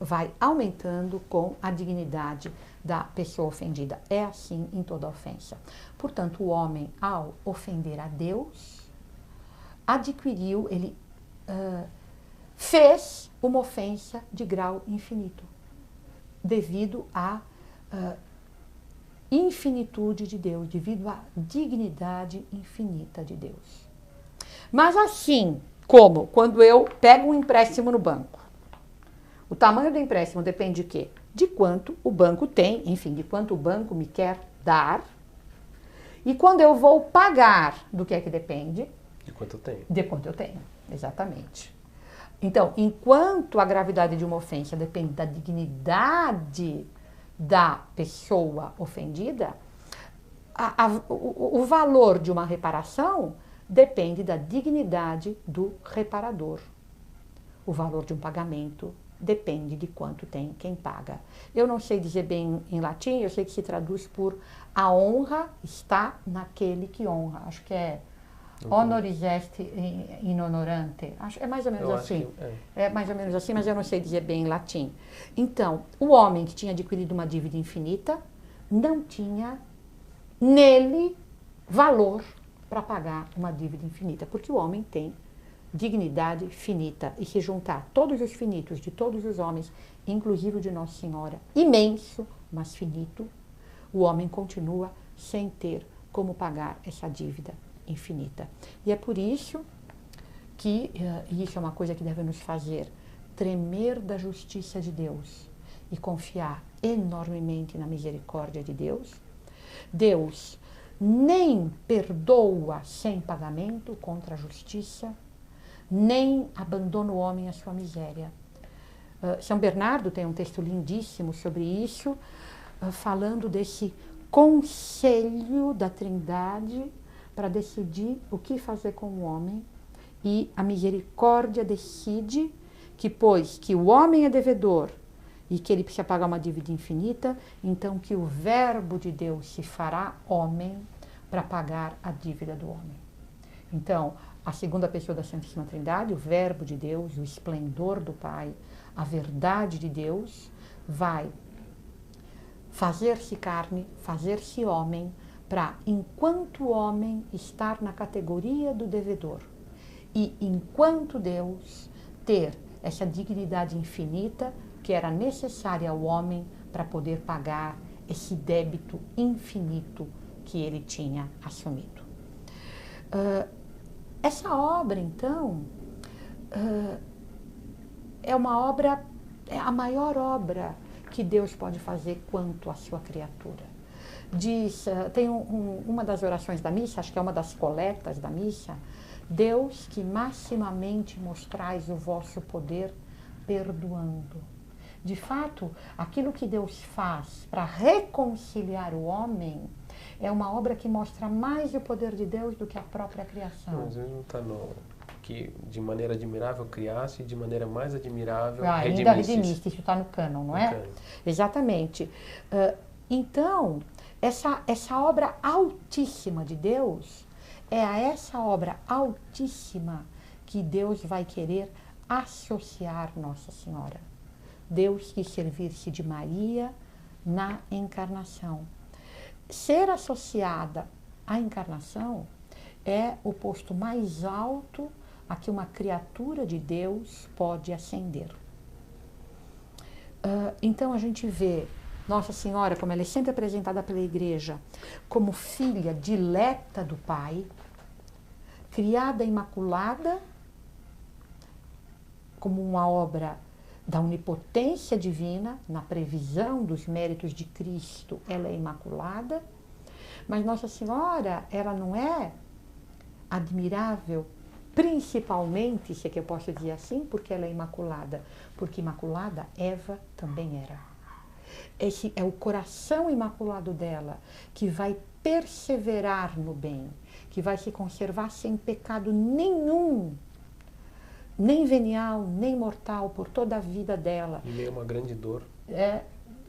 vai aumentando com a dignidade da pessoa ofendida. É assim em toda ofensa. Portanto, o homem, ao ofender a Deus, adquiriu, ele fez uma ofensa de grau infinito, devido à infinitude de Deus, devido à dignidade infinita de Deus. Mas assim como quando eu pego um empréstimo no banco, o tamanho do empréstimo depende de quê? De quanto o banco tem, enfim, de quanto o banco me quer dar. E quando eu vou pagar, do que é que depende?
De quanto eu tenho.
De quanto eu tenho, exatamente. Então, enquanto a gravidade de uma ofensa depende da dignidade da pessoa ofendida, o valor de uma reparação depende da dignidade do reparador. O valor de um pagamento depende de quanto tem quem paga. Eu não sei dizer bem em latim, eu sei que se traduz por a honra está naquele que honra. Acho que é honoris est in honorante. É mais ou menos assim. É mais ou menos assim, mas eu não sei dizer bem em latim. Então, o homem que tinha adquirido uma dívida infinita não tinha nele valor para pagar uma dívida infinita, porque o homem tem dignidade finita, e se juntar todos os finitos de todos os homens, inclusive o de Nossa Senhora, imenso, mas finito, o homem continua sem ter como pagar essa dívida infinita. E é por isso que, e isso é uma coisa que deve nos fazer tremer da justiça de Deus e confiar enormemente na misericórdia de Deus. Deus nem perdoa sem pagamento contra a justiça, nem abandona o homem à sua miséria. São Bernardo tem um texto lindíssimo sobre isso, falando desse conselho da Trindade para decidir o que fazer com o homem, e a misericórdia decide que, pois que o homem é devedor e que ele precisa pagar uma dívida infinita, então que o Verbo de Deus se fará homem para pagar a dívida do homem. Então, a segunda pessoa da Santíssima Trindade, o Verbo de Deus, o esplendor do Pai, a verdade de Deus, vai fazer-se carne, fazer-se homem, para, enquanto homem, estar na categoria do devedor. E, enquanto Deus, ter essa dignidade infinita que era necessária ao homem para poder pagar esse débito infinito que ele tinha assumido. Essa obra, então, é uma obra, é a maior obra que Deus pode fazer quanto à sua criatura. Diz, tem uma das orações da missa, acho que é uma das coletas da missa: Deus, que maximamente mostrais o vosso poder perdoando. De fato, aquilo que Deus faz para reconciliar o homem é uma obra que mostra mais o poder de Deus do que a própria criação.
Mas não está no que de maneira admirável criasse e de maneira mais admirável
ainda redimiste. Isso está no cânon, não é?
Cânon.
Exatamente. Então, essa obra altíssima de Deus, é a essa obra altíssima que Deus vai querer associar Nossa Senhora. Deus quis servir-se de Maria na encarnação. Ser associada à encarnação é o posto mais alto a que uma criatura de Deus pode ascender. Então a gente vê Nossa Senhora, como ela é sempre apresentada pela Igreja, como filha dileta do Pai, criada imaculada, como uma obra da onipotência divina, na previsão dos méritos de Cristo, ela é imaculada, mas Nossa Senhora, ela não é admirável, principalmente, se é que eu posso dizer assim, porque ela é imaculada, porque imaculada Eva também era. Esse é o coração imaculado dela que vai perseverar no bem, que vai se conservar sem pecado nenhum, nem venial, nem mortal, por toda a vida dela.
E meio uma grande dor.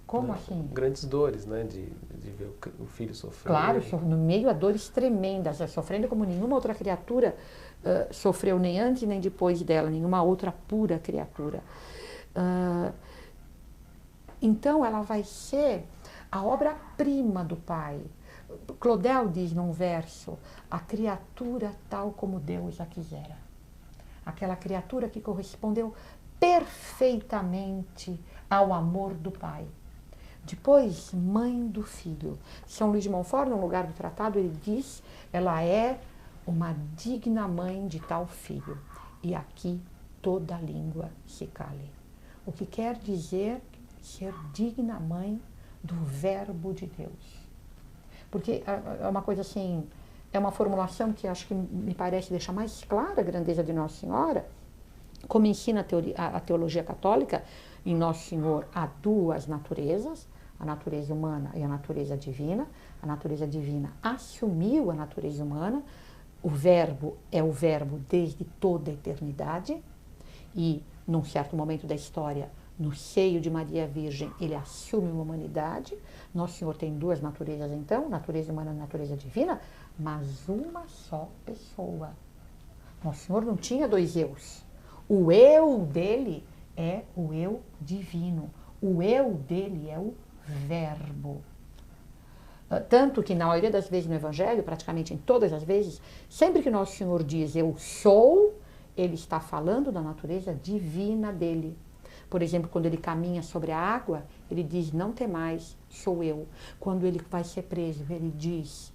Como assim?
Grandes dores, né? De ver o filho sofrer.
Claro, no meio a dores tremendas, sofrendo como nenhuma outra criatura sofreu, nem antes nem depois dela, nenhuma outra pura criatura. Então, ela vai ser a obra-prima do Pai. Claudel diz num verso: a criatura tal como Deus a quisera. Aquela criatura que correspondeu perfeitamente ao amor do Pai. Depois, mãe do Filho. São Luís de Montfort, no lugar do tratado, ele diz: ela é uma digna mãe de tal filho. E aqui toda língua se cale. O que quer dizer ser digna mãe do Verbo de Deus. Porque é uma coisa assim, é uma formulação que acho que me parece deixar mais clara a grandeza de Nossa Senhora, como ensina a teologia católica. Em Nosso Senhor há duas naturezas, a natureza humana e a natureza divina. A natureza divina assumiu a natureza humana, o Verbo é o Verbo desde toda a eternidade, e num certo momento da história, no seio de Maria Virgem, ele assume uma humanidade. Nosso Senhor tem duas naturezas, então, natureza humana e natureza divina, mas uma só pessoa. Nosso Senhor não tinha dois eus. O eu dele é o eu divino. O eu dele é o Verbo. Tanto que, na maioria das vezes no Evangelho, praticamente em todas as vezes, sempre que Nosso Senhor diz eu sou, ele está falando da natureza divina dele. Por exemplo, quando ele caminha sobre a água, ele diz: não temais, sou eu. Quando ele vai ser preso, ele diz,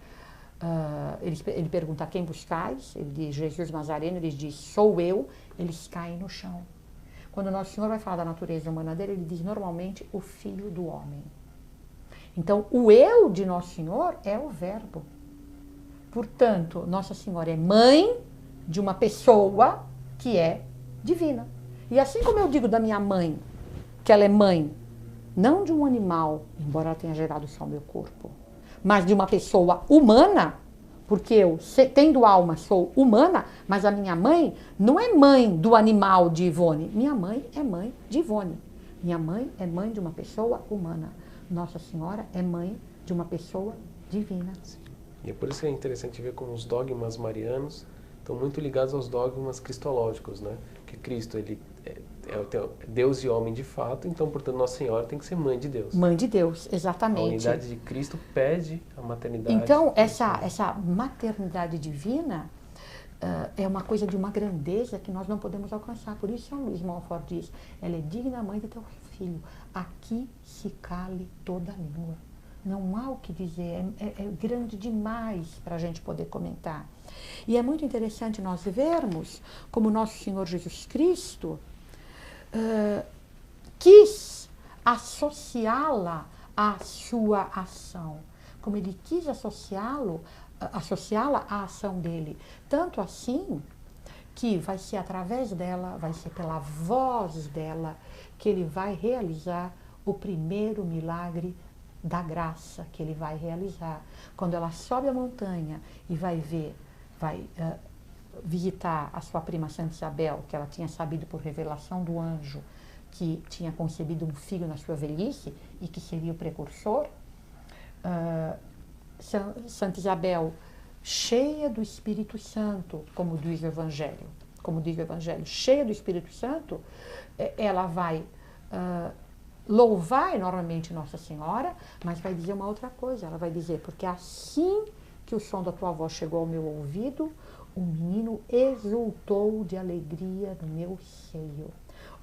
ele pergunta: a quem buscais? Ele diz: Jesus Nazareno. Ele diz: sou eu. Eles caem no chão. Quando Nosso Senhor vai falar da natureza humana dele, ele diz normalmente o Filho do Homem. Então, o eu de Nosso Senhor é o Verbo. Portanto, Nossa Senhora é mãe de uma pessoa que é divina. E assim como eu digo da minha mãe, que ela é mãe, não de um animal, embora ela tenha gerado só o meu corpo, mas de uma pessoa humana, porque eu, tendo alma, sou humana, mas a minha mãe não é mãe do animal de Ivone. Minha mãe é mãe de Ivone. Minha mãe é mãe de uma pessoa humana. Nossa Senhora é mãe de uma pessoa divina.
E é por isso que é interessante ver como os dogmas marianos estão muito ligados aos dogmas cristológicos, né? Que Cristo, ele é Deus e homem de fato, então, portanto, Nossa Senhora tem que ser mãe de Deus.
Mãe de Deus, exatamente.
A unidade de Cristo pede a maternidade.
Então, essa maternidade divina é uma coisa de uma grandeza que nós não podemos alcançar. Por isso, São Luís Montfort diz, ela é digna mãe de teu filho. Aqui se cale toda a língua. Não há o que dizer, é grande demais para a gente poder comentar. E é muito interessante nós vermos como Nosso Senhor Jesus Cristo quis associá-la à sua ação, como ele quis associá-la à ação dele. Tanto assim que vai ser através dela, vai ser pela voz dela, que ele vai realizar o primeiro milagre da graça que ele vai realizar. Quando ela sobe a montanha e vai visitar a sua prima Santa Isabel, que ela tinha sabido por revelação do anjo que tinha concebido um filho na sua velhice e que seria o precursor, Santa Isabel, cheia do Espírito Santo, como diz o Evangelho, cheia do Espírito Santo, ela vai louvar enormemente Nossa Senhora, mas vai dizer uma outra coisa, ela vai dizer, porque assim que o som da tua voz chegou ao meu ouvido, o menino exultou de alegria no meu seio.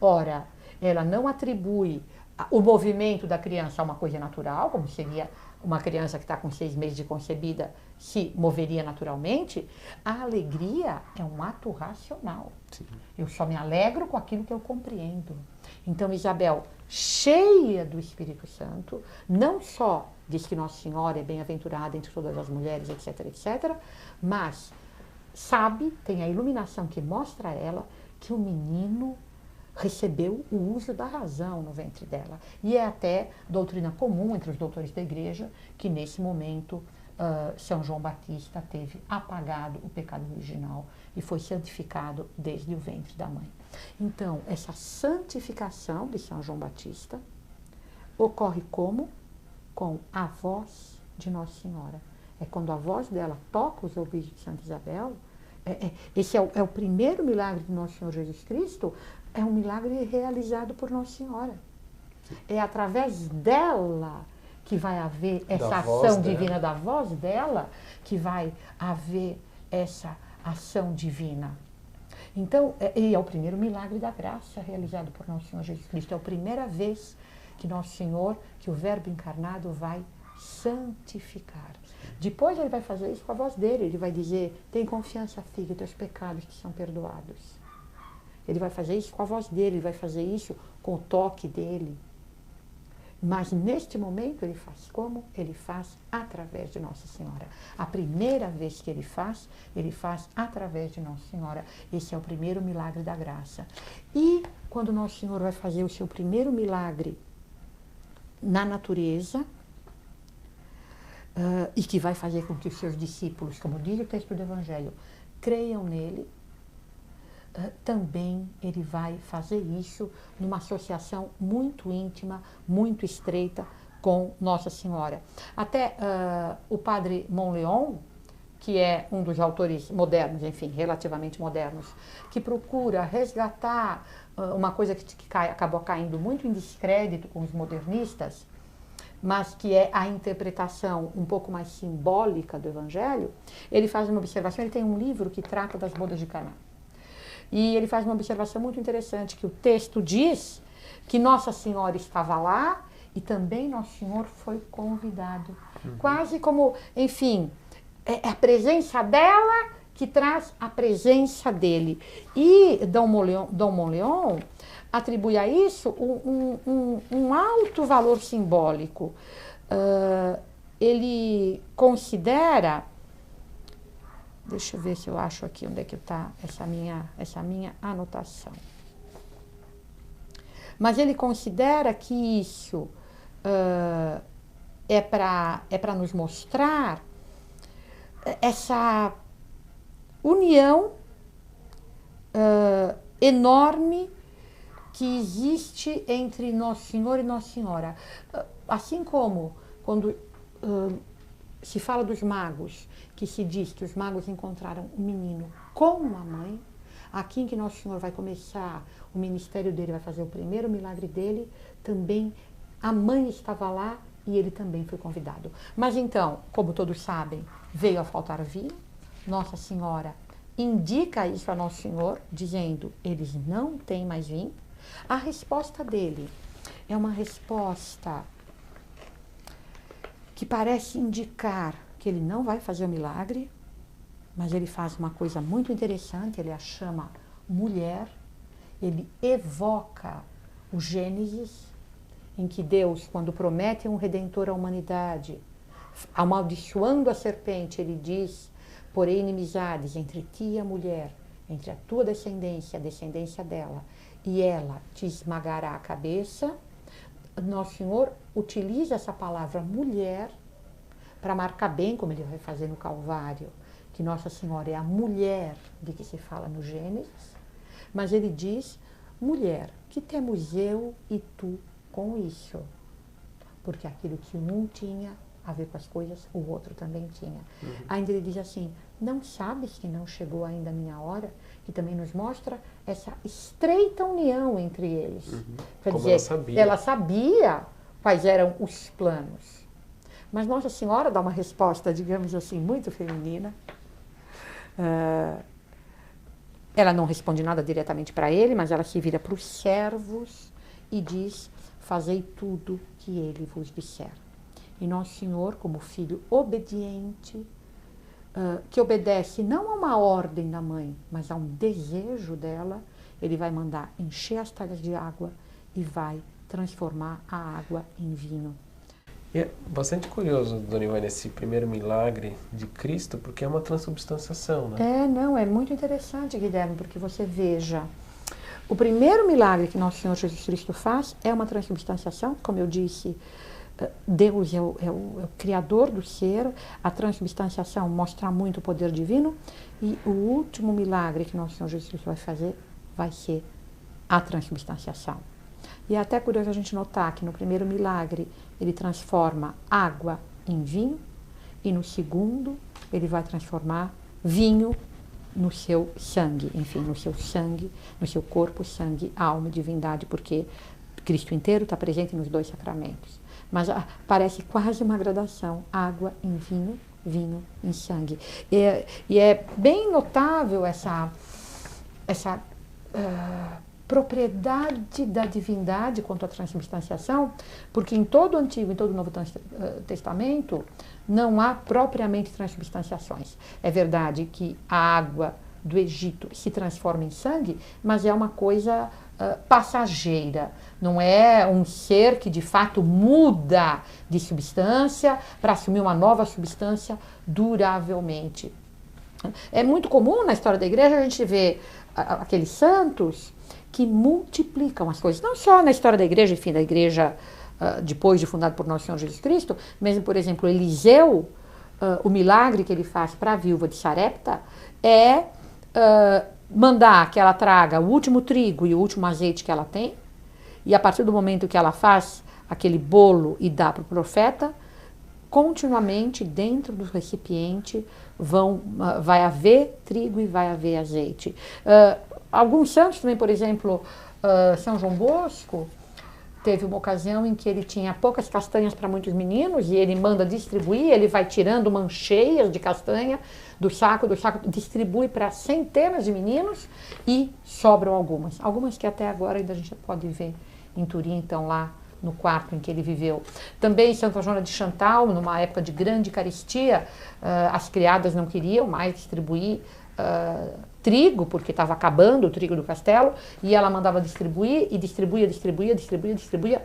Ora, ela não atribui o movimento da criança a uma coisa natural, como seria uma criança que está com 6 meses de concebida se moveria naturalmente. A alegria é um ato racional. Sim. Eu só me alegro com aquilo que eu compreendo. Então, Isabel, cheia do Espírito Santo, não só diz que Nossa Senhora é bem-aventurada entre todas as mulheres, etc., etc., mas sabe, tem a iluminação que mostra a ela que o menino recebeu o uso da razão no ventre dela. E é até doutrina comum entre os doutores da igreja que nesse momento São João Batista teve apagado o pecado original e foi santificado desde o ventre da mãe. Então, essa santificação de São João Batista ocorre como? Com a voz de Nossa Senhora. É quando a voz dela toca os ouvidos de Santa Isabel. Esse é o primeiro milagre de Nosso Senhor Jesus Cristo, é um milagre realizado por Nossa Senhora. É através dela que vai haver essa ação divina, da voz dela, que vai haver essa ação divina. Então, é o primeiro milagre da graça realizado por Nosso Senhor Jesus Cristo. É a primeira vez que Nosso Senhor, que o Verbo encarnado vai santificar. Depois ele vai fazer isso com a voz dele, ele vai dizer, tem confiança, filho, teus pecados te são perdoados. Ele vai fazer isso com a voz dele, ele vai fazer isso com o toque dele. Mas neste momento ele faz como? Ele faz através de Nossa Senhora. A primeira vez que ele faz através de Nossa Senhora. Esse é o primeiro milagre da graça. E quando Nosso Senhor vai fazer o seu primeiro milagre na natureza, e que vai fazer com que os seus discípulos, como diz o texto do Evangelho, creiam nele, também ele vai fazer isso numa associação muito íntima, muito estreita com Nossa Senhora. Até o padre Monleon, que é um dos autores modernos, enfim, relativamente modernos, que procura resgatar uma coisa que acabou caindo muito em descrédito com os modernistas, mas que é a interpretação um pouco mais simbólica do Evangelho. Ele faz uma observação, ele tem um livro que trata das bodas de Caná. E ele faz uma observação muito interessante, que o texto diz que Nossa Senhora estava lá e também Nosso Senhor foi convidado. Quase como, enfim, é a presença dela que traz a presença dele. E Dom Monleon atribui a isso um alto valor simbólico. Ele considera Deixa eu ver se eu acho aqui onde é que está essa minha anotação. Mas ele considera que isso é para nos mostrar essa união enorme que existe entre Nosso Senhor e Nossa Senhora. Assim como quando se fala dos magos, que se diz que os magos encontraram um menino com uma mãe, aqui em que Nosso Senhor vai começar o ministério dele, vai fazer o primeiro milagre dele, também a mãe estava lá e ele também foi convidado. Mas então, como todos sabem, veio a faltar vinho, Nossa Senhora indica isso a Nosso Senhor, dizendo, eles não têm mais vinho. A resposta dele é uma resposta que parece indicar que ele não vai fazer o milagre, mas ele faz uma coisa muito interessante, ele a chama mulher, ele evoca o Gênesis, em que Deus, quando promete um redentor à humanidade, amaldiçoando a serpente, ele diz, porém inimizades entre ti e a mulher, entre a tua descendência, a descendência dela, e ela te esmagará a cabeça. Nosso Senhor utiliza essa palavra mulher para marcar bem, como ele vai fazer no Calvário, que Nossa Senhora é a mulher de que se fala no Gênesis, mas ele diz, mulher, que temos eu e tu com isso? Porque aquilo que um tinha a ver com as coisas, o outro também tinha. Ainda ele diz assim, não sabes que não chegou ainda a minha hora? Que também nos mostra essa estreita união entre eles. Quer
Como
dizer, ela sabia quais eram os planos. Mas Nossa Senhora dá uma resposta, digamos assim, muito feminina. Ela não responde nada diretamente para ele, mas ela se vira para os servos e diz, fazei tudo que ele vos disser. E Nosso Senhor, como filho obediente, que obedece não a uma ordem da mãe, mas a um desejo dela, ele vai mandar encher as talhas de água e vai transformar a água em vinho.
E é bastante curioso, Dona Ivânia, esse primeiro milagre de Cristo, porque é uma transubstanciação, né?
É muito interessante, Guilherme, porque você veja, o primeiro milagre que Nosso Senhor Jesus Cristo faz é uma transubstanciação, como eu disse, Deus é o criador do ser, a transubstanciação mostra muito o poder divino, e o último milagre que Nosso Senhor Jesus Cristo vai fazer vai ser a transubstanciação. E é até curioso a gente notar que no primeiro milagre ele transforma água em vinho, e no segundo ele vai transformar vinho no seu sangue, enfim, no seu sangue, no seu corpo, sangue, alma e divindade, porque Cristo inteiro está presente nos dois sacramentos. Mas parece quase uma gradação, água em vinho, vinho em sangue. E é bem notável essa propriedade da divindade quanto à transubstanciação, porque em todo o Antigo e todo o Novo Testamento não há propriamente transubstanciações. É verdade que a água do Egito se transforma em sangue, mas é uma coisa passageira, não é um ser que de fato muda de substância para assumir uma nova substância duravelmente. É muito comum na história da igreja a gente ver aqueles santos que multiplicam as coisas, não só na história da igreja, enfim, da igreja depois de fundada por Nosso Senhor Jesus Cristo, mesmo, por exemplo, Eliseu, o milagre que ele faz para a viúva de Sarepta é mandar que ela traga o último trigo e o último azeite que ela tem, e a partir do momento que ela faz aquele bolo e dá para o profeta, continuamente dentro do recipiente vai haver trigo e vai haver azeite. Alguns santos também, por exemplo, São João Bosco, teve uma ocasião em que ele tinha poucas castanhas para muitos meninos e ele manda distribuir, ele vai tirando mancheias de castanha do saco, distribui para centenas de meninos e sobram algumas que até agora ainda a gente pode ver em Turim, então lá no quarto em que ele viveu. Também Santa Joana de Chantal, numa época de grande carestia, as criadas não queriam mais distribuir trigo, porque estava acabando o trigo do castelo, e ela mandava distribuir, e distribuía,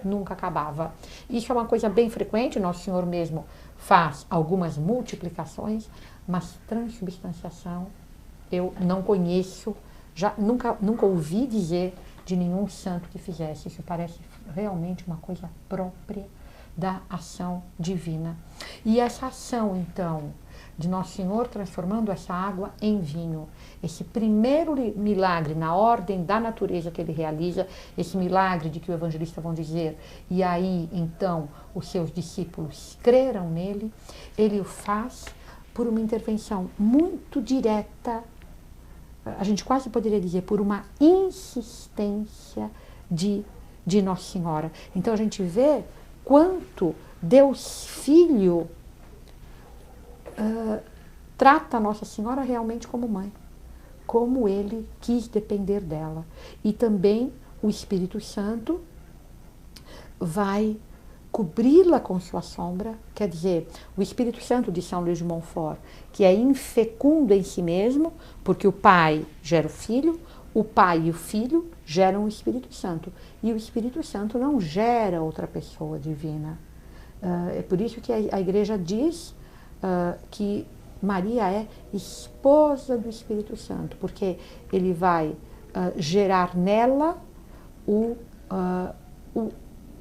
nunca acabava. Isso é uma coisa bem frequente, Nosso Senhor mesmo faz algumas multiplicações, mas transubstanciação eu não conheço, nunca ouvi dizer de nenhum santo que fizesse. Isso parece realmente uma coisa própria da ação divina. E essa ação, então, de Nosso Senhor transformando essa água em vinho, esse primeiro milagre na ordem da natureza que ele realiza, esse milagre de que o evangelista vão dizer, e aí então os seus discípulos creram nele, ele o faz por uma intervenção muito direta, a gente quase poderia dizer por uma insistência de Nossa Senhora. Então a gente vê quanto Deus Filho trata a Nossa Senhora realmente como mãe, como ele quis depender dela. E também o Espírito Santo vai cobri-la com sua sombra, quer dizer, o Espírito Santo de São Luís de Montfort, que é infecundo em si mesmo, porque o Pai gera o Filho, o Pai e o Filho geram o Espírito Santo. E o Espírito Santo não gera outra pessoa divina. É por isso que a Igreja diz que Maria é esposa do Espírito Santo, porque ele vai gerar nela o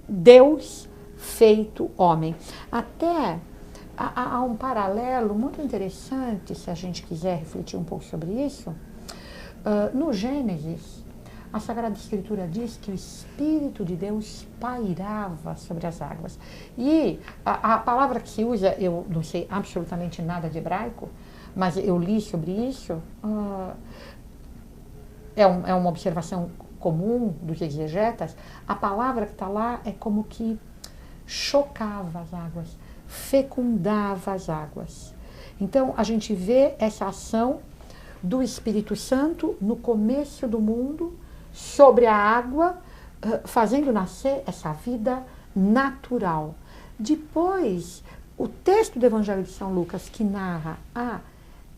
Deus feito homem. Até há um paralelo muito interessante, se a gente quiser refletir um pouco sobre isso. No Gênesis, a Sagrada Escritura diz que o Espírito de Deus pairava sobre as águas. E a palavra que se usa, eu não sei absolutamente nada de hebraico, mas eu li sobre isso, é uma observação comum dos exegetas. A palavra que está lá é como que chocava as águas, fecundava as águas. Então, a gente vê essa ação do Espírito Santo no começo do mundo, sobre a água, fazendo nascer essa vida natural. Depois, o texto do Evangelho de São Lucas, que narra a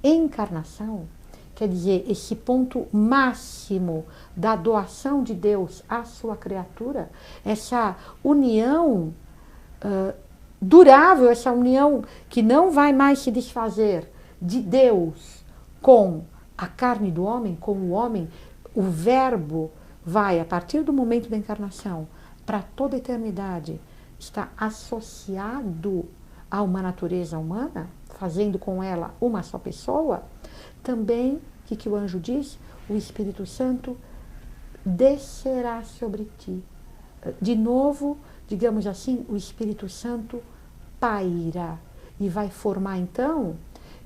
encarnação, quer dizer, esse ponto máximo da doação de Deus à sua criatura, essa união durável, essa união que não vai mais se desfazer de Deus com a carne do homem, com o homem. O verbo vai, a partir do momento da encarnação, para toda a eternidade, está associado a uma natureza humana, fazendo com ela uma só pessoa. Também, o que o anjo diz? O Espírito Santo descerá sobre ti. De novo, digamos assim, o Espírito Santo paira e vai formar então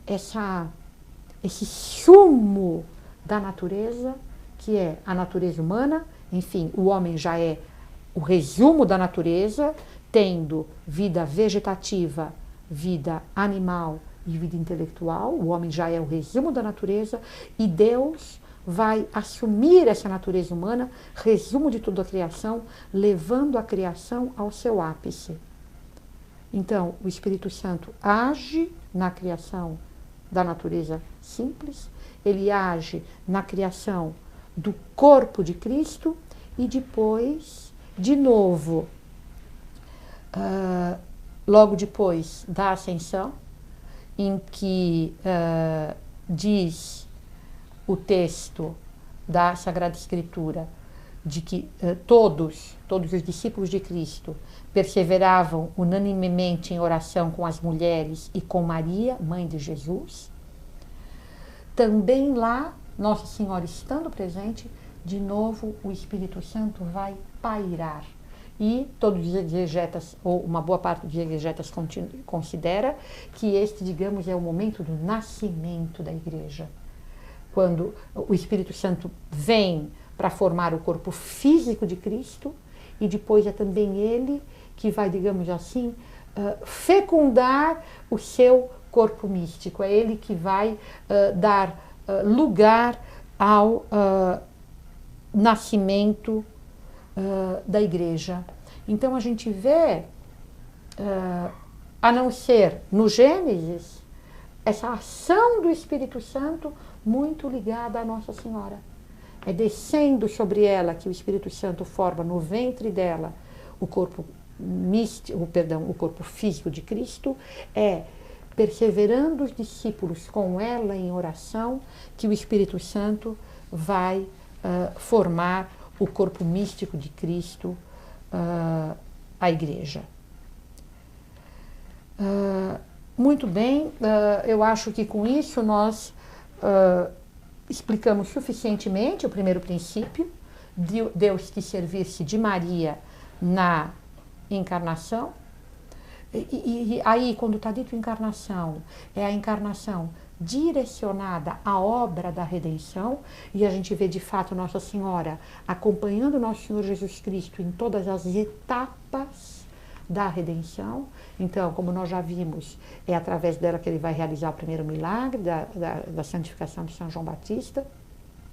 esse sumo da natureza, que é a natureza humana. Enfim, o homem já é o resumo da natureza, tendo vida vegetativa, vida animal e vida intelectual. O homem já é o resumo da natureza e Deus vai assumir essa natureza humana, resumo de toda a criação, levando a criação ao seu ápice. Então, o Espírito Santo age na criação da natureza simples, ele age na criação do corpo de Cristo e depois, de novo, logo depois da ascensão, em que diz o texto da Sagrada Escritura de que todos os discípulos de Cristo perseveravam unanimemente em oração com as mulheres e com Maria, mãe de Jesus. Também lá, Nossa Senhora estando presente, de novo o Espírito Santo vai pairar. E todos os exegetas, ou uma boa parte dos exegetas, considera que este, digamos, é o momento do nascimento da Igreja. Quando o Espírito Santo vem para formar o corpo físico de Cristo, e depois é também ele que vai, digamos assim, fecundar o seu corpo místico. É ele que vai dar lugar ao nascimento da Igreja. Então a gente vê, a não ser no Gênesis, essa ação do Espírito Santo muito ligada à Nossa Senhora. É descendo sobre ela que o Espírito Santo forma no ventre dela o corpo místico, o corpo físico de Cristo, é perseverando os discípulos com ela em oração, que o Espírito Santo vai formar o corpo místico de Cristo, a Igreja. Muito bem, eu acho que com isso nós explicamos suficientemente o primeiro princípio, de Deus que servir-se de Maria na encarnação. E aí, quando está dito encarnação, é a encarnação direcionada à obra da redenção, e a gente vê de fato Nossa Senhora acompanhando Nosso Senhor Jesus Cristo em todas as etapas da redenção. Então, como nós já vimos, é através dela que ele vai realizar o primeiro milagre da santificação de São João Batista.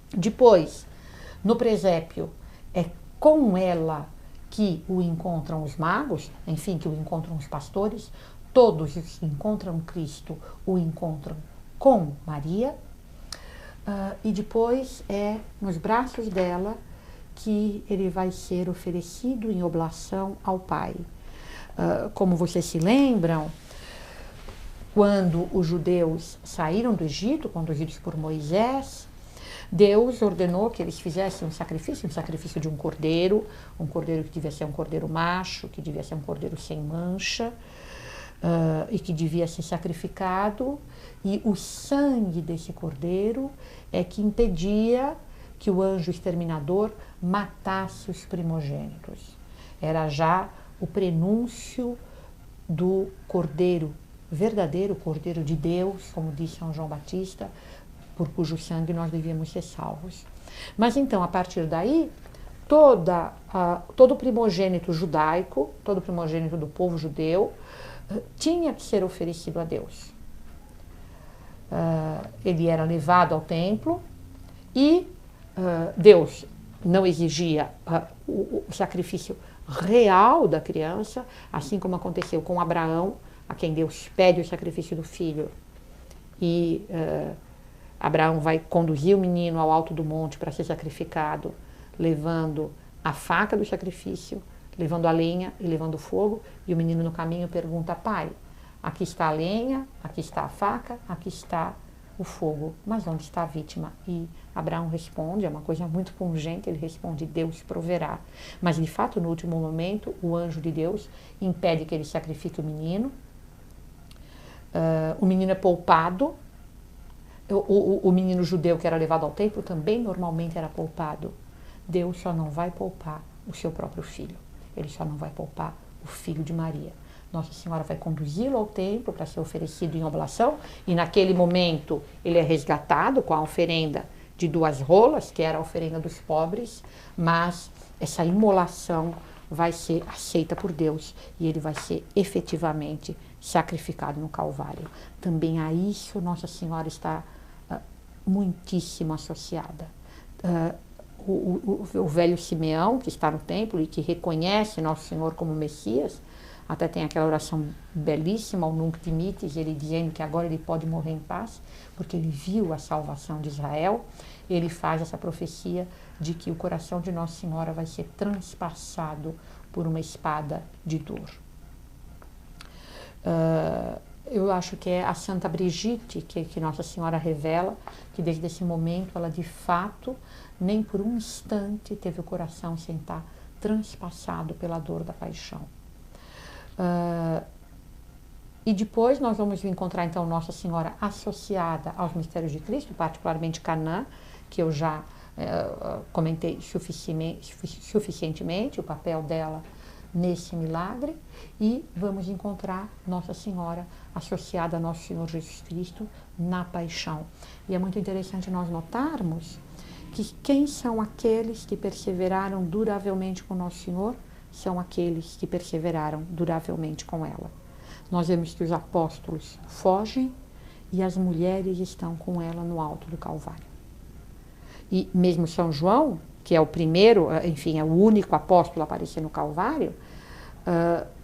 Depois, no presépio, é com ela que o encontram os magos, enfim, que o encontram os pastores. Todos os que encontram Cristo o encontram com Maria. E depois é nos braços dela que ele vai ser oferecido em oblação ao Pai. Como vocês se lembram, quando os judeus saíram do Egito, conduzidos por Moisés, Deus ordenou que eles fizessem um sacrifício de um cordeiro que devia ser um cordeiro macho, que devia ser um cordeiro sem mancha, e que devia ser sacrificado, e o sangue desse cordeiro é que impedia que o anjo exterminador matasse os primogênitos. Era já o prenúncio do cordeiro verdadeiro, cordeiro de Deus, como disse São João Batista, por cujo sangue nós devíamos ser salvos. Mas então, a partir daí, todo primogênito judaico, todo primogênito do povo judeu, tinha que ser oferecido a Deus. Ele era levado ao templo e Deus não exigia o sacrifício real da criança, assim como aconteceu com Abraão, a quem Deus pede o sacrifício do filho. E Abraão vai conduzir o menino ao alto do monte para ser sacrificado, levando a faca do sacrifício, levando a lenha e levando o fogo, e o menino no caminho pergunta: pai, aqui está a lenha, aqui está a faca, aqui está o fogo, mas onde está a vítima? E Abraão responde, é uma coisa muito pungente, ele responde: Deus proverá. Mas de fato, no último momento, o anjo de Deus impede que ele sacrifique o menino. O menino é poupado. O menino judeu que era levado ao templo também normalmente era poupado. Deus só não vai poupar o seu próprio filho. Ele só não vai poupar o filho de Maria. Nossa Senhora vai conduzi-lo ao templo para ser oferecido em oblação, e naquele momento ele é resgatado com a oferenda de 2 rolas, que era a oferenda dos pobres, mas essa imolação vai ser aceita por Deus e ele vai ser efetivamente sacrificado no Calvário. Também a isso Nossa Senhora está muitíssimo associada. O velho Simeão, que está no templo e que reconhece Nosso Senhor como Messias, até tem aquela oração belíssima, o Nunc Dimittis, ele dizendo que agora ele pode morrer em paz, porque ele viu a salvação de Israel. Ele faz essa profecia de que o coração de Nossa Senhora vai ser transpassado por uma espada de dor. Eu acho que é a Santa Brigitte que Nossa Senhora revela que desde esse momento ela de fato nem por um instante teve o coração sem estar transpassado pela dor da paixão. E depois nós vamos encontrar então Nossa Senhora associada aos mistérios de Cristo, particularmente Canaã, que eu já comentei suficientemente o papel dela nesse milagre, e vamos encontrar Nossa Senhora associada a Nosso Senhor Jesus Cristo na paixão. E é muito interessante nós notarmos que quem são aqueles que perseveraram duravelmente com Nosso Senhor? São aqueles que perseveraram duravelmente com ela. Nós vemos que os apóstolos fogem e as mulheres estão com ela no alto do Calvário. E mesmo São João, que é o primeiro, enfim, é o único apóstolo a aparecer no Calvário,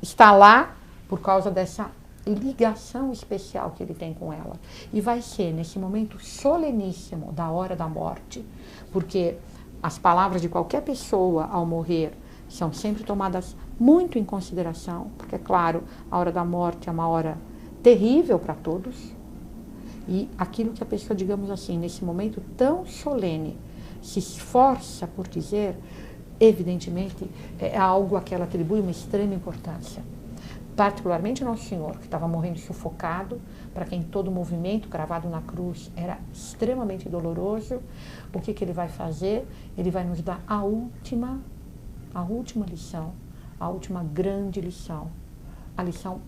está lá por causa dessa ligação especial que ele tem com ela. E vai ser nesse momento soleníssimo da hora da morte, porque as palavras de qualquer pessoa ao morrer são sempre tomadas muito em consideração, porque, é claro, a hora da morte é uma hora terrível para todos. E aquilo que a pessoa, digamos assim, nesse momento tão solene, se esforça por dizer, evidentemente, é algo a que ela atribui uma extrema importância. Particularmente Nosso Senhor, que estava morrendo sufocado, para quem todo movimento cravado na cruz era extremamente doloroso. O que ele vai fazer? Ele vai nos dar a última lição, a última grande lição, a lição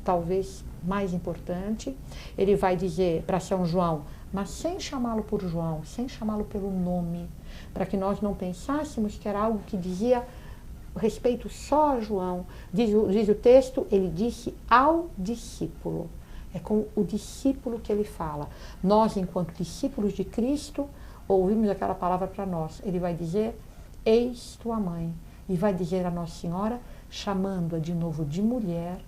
talvez mais importante. Ele vai dizer para São João, mas sem chamá-lo por João, sem chamá-lo pelo nome, para que nós não pensássemos que era algo que dizia respeito só a João. Diz o texto, ele disse ao discípulo. É com o discípulo que ele fala. Nós, enquanto discípulos de Cristo, ouvimos aquela palavra para nós. Ele vai dizer, eis tua mãe. E vai dizer a Nossa Senhora, chamando-a de novo de mulher,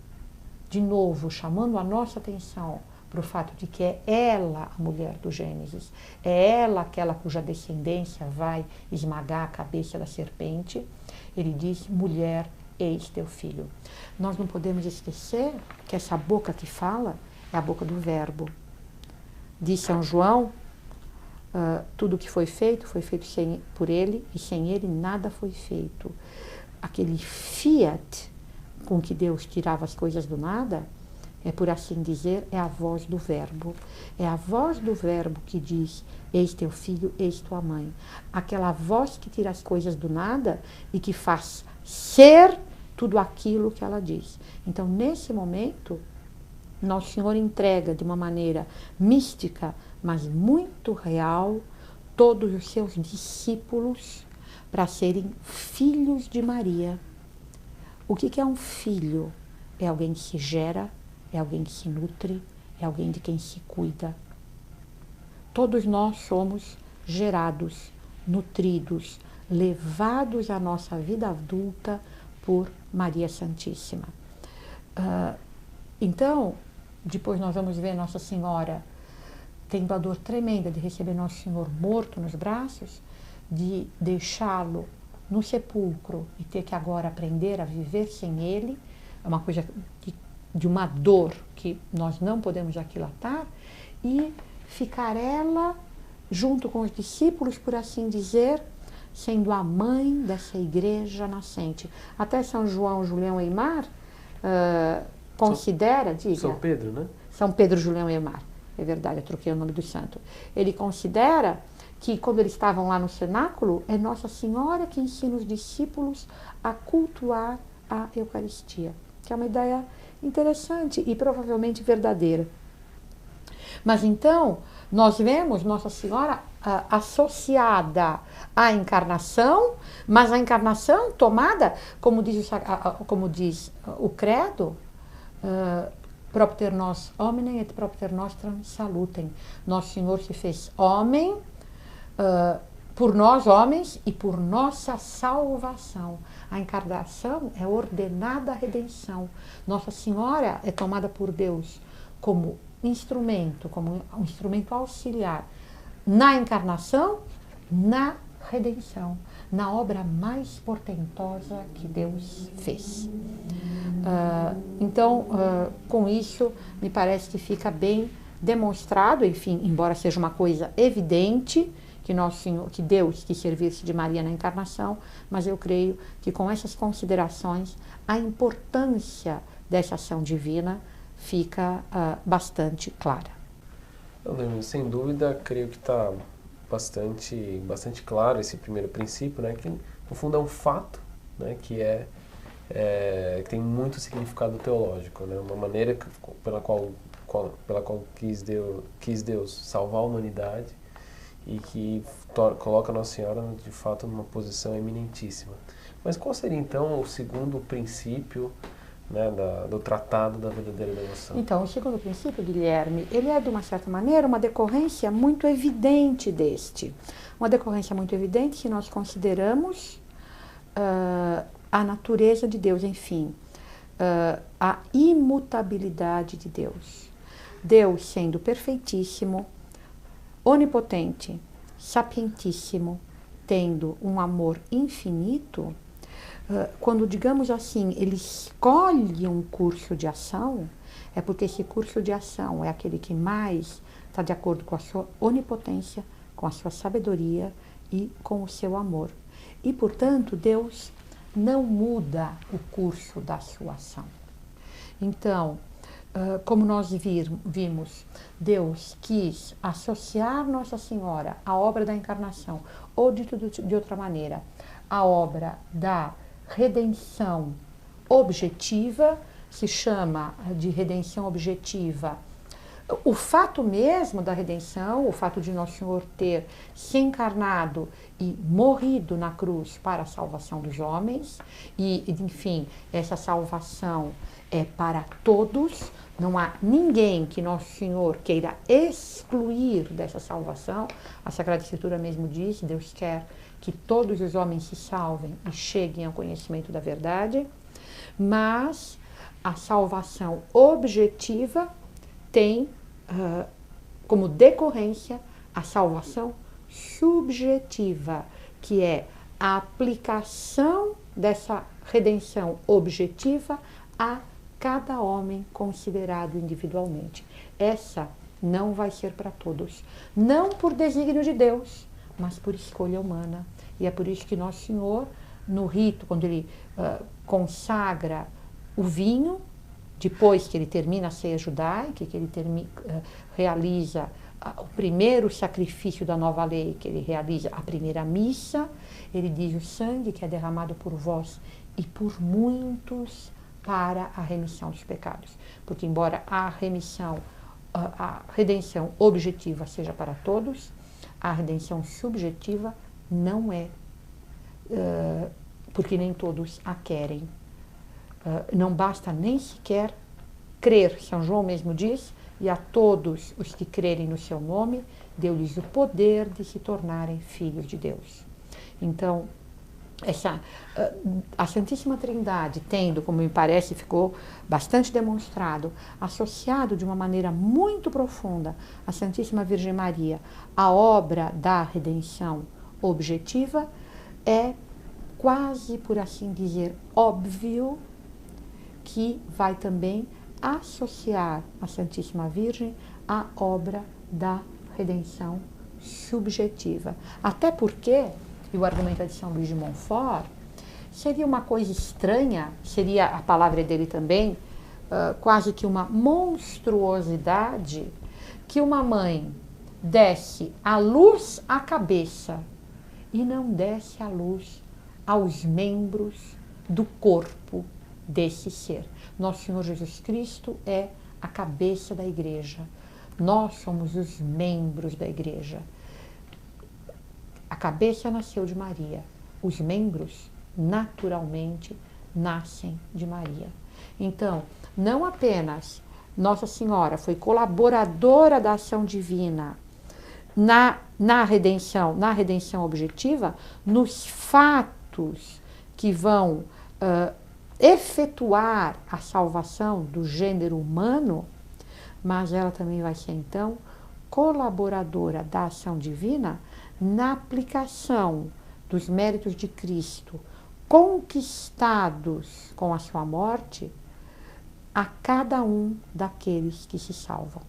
de novo chamando a nossa atenção para o fato de que é ela a mulher do Gênesis, é ela aquela cuja descendência vai esmagar a cabeça da serpente. Ele diz, mulher, eis teu filho. Nós não podemos esquecer que essa boca que fala é a boca do Verbo. Diz São João, tudo que foi feito por ele, e sem ele nada foi feito. Aquele fiat com que Deus tirava as coisas do nada, é, por assim dizer, é a voz do Verbo. É a voz do Verbo que diz, eis teu filho, eis tua mãe. Aquela voz que tira as coisas do nada e que faz ser tudo aquilo que ela diz. Então, nesse momento, Nosso Senhor entrega de uma maneira mística, mas muito real, todos os seus discípulos para serem filhos de Maria. O que é um filho? É alguém que se gera, é alguém que se nutre, é alguém de quem se cuida. Todos nós somos gerados, nutridos, levados à nossa vida adulta por Maria Santíssima. Então, depois nós vamos ver Nossa Senhora tendo a dor tremenda de receber Nosso Senhor morto nos braços, de deixá-lo no sepulcro e ter que agora aprender a viver sem ele. É uma coisa de uma dor que nós não podemos aquilatar, e ficar ela junto com os discípulos, por assim dizer, sendo a mãe dessa igreja nascente. Até São João Julião Eymar considera, diga...
São Pedro, né?
São Pedro Julião Eymar, é verdade, eu troquei o nome do santo. Ele considera que quando eles estavam lá no cenáculo, é Nossa Senhora que ensina os discípulos a cultuar a Eucaristia, que é uma ideia interessante e provavelmente verdadeira. Mas então, nós vemos Nossa Senhora associada à encarnação, mas a encarnação tomada, como diz o credo, propter nos hominem et propter nostram salutem. Nosso Senhor se fez homem por nós homens e por nossa salvação. A encarnação é ordenada à redenção. Nossa Senhora é tomada por Deus como instrumento, como um instrumento auxiliar na encarnação, na redenção, na obra mais portentosa que Deus fez. Então, com isso, me parece que fica bem demonstrado, enfim, embora seja uma coisa evidente, que Nosso Senhor, que Deus quis servir-se de Maria na encarnação, mas eu creio que com essas considerações a importância dessa ação divina fica bastante clara.
Sem dúvida, creio que está bastante claro esse primeiro princípio, né, que no fundo é um fato, né, que tem muito significado teológico, né, uma maneira pela qual quis Deus salvar a humanidade, e que coloca Nossa Senhora, de fato, numa posição eminentíssima. Mas qual seria, então, o segundo princípio, né, do Tratado da Verdadeira Devoção?
Então, o segundo princípio, Guilherme, ele é, de uma certa maneira, uma decorrência muito evidente deste. Uma decorrência muito evidente se nós consideramos a natureza de Deus, enfim, a imutabilidade de Deus. Deus sendo perfeitíssimo, onipotente, sapientíssimo, tendo um amor infinito, quando, digamos assim, ele escolhe um curso de ação, é porque esse curso de ação é aquele que mais está de acordo com a sua onipotência, com a sua sabedoria e com o seu amor. E, portanto, Deus não muda o curso da sua ação. Então, como nós vimos, Deus quis associar Nossa Senhora à obra da encarnação, ou dito de outra maneira, a obra da redenção objetiva, se chama de redenção objetiva o fato mesmo da redenção, o fato de Nosso Senhor ter se encarnado e morrido na cruz para a salvação dos homens, e enfim, essa salvação é para todos, não há ninguém que Nosso Senhor queira excluir dessa salvação. A Sagrada Escritura mesmo diz, Deus quer que todos os homens se salvem e cheguem ao conhecimento da verdade, mas a salvação objetiva tem como decorrência a salvação subjetiva, que é a aplicação dessa redenção objetiva a cada homem considerado individualmente. Essa não vai ser para todos, não por desígnio de Deus, mas por escolha humana. E é por isso que Nosso Senhor, no rito, quando ele consagra o vinho, depois que ele termina a ceia judaica, que ele realiza o primeiro sacrifício da nova lei, que ele realiza a primeira missa, ele diz: o sangue que é derramado por vós e por muitos para a remissão dos pecados. Porque embora a redenção objetiva seja para todos, a redenção subjetiva não é, porque nem todos a querem. Não basta nem sequer crer, São João mesmo diz, e a todos os que crerem no seu nome, deu-lhes o poder de se tornarem filhos de Deus. Então, a Santíssima Trindade, tendo, como me parece, ficou bastante demonstrado, associado de uma maneira muito profunda a Santíssima Virgem Maria, a obra da redenção objetiva, é quase, por assim dizer, óbvio que vai também associar a Santíssima Virgem à obra da redenção subjetiva. Até porque, e o argumento é de São Luís de Montfort, seria uma coisa estranha, seria a palavra dele também, quase que uma monstruosidade, que uma mãe desse a luz à cabeça e não desse a luz aos membros do corpo desse ser. Nosso Senhor Jesus Cristo é a cabeça da igreja. Nós somos os membros da igreja. A cabeça nasceu de Maria. Os membros, naturalmente, nascem de Maria. Então, não apenas Nossa Senhora foi colaboradora da ação divina na redenção objetiva, nos fatos que vão efetuar a salvação do gênero humano, mas ela também vai ser, então, colaboradora da ação divina na aplicação dos méritos de Cristo, conquistados com a sua morte, a cada um daqueles que se salvam.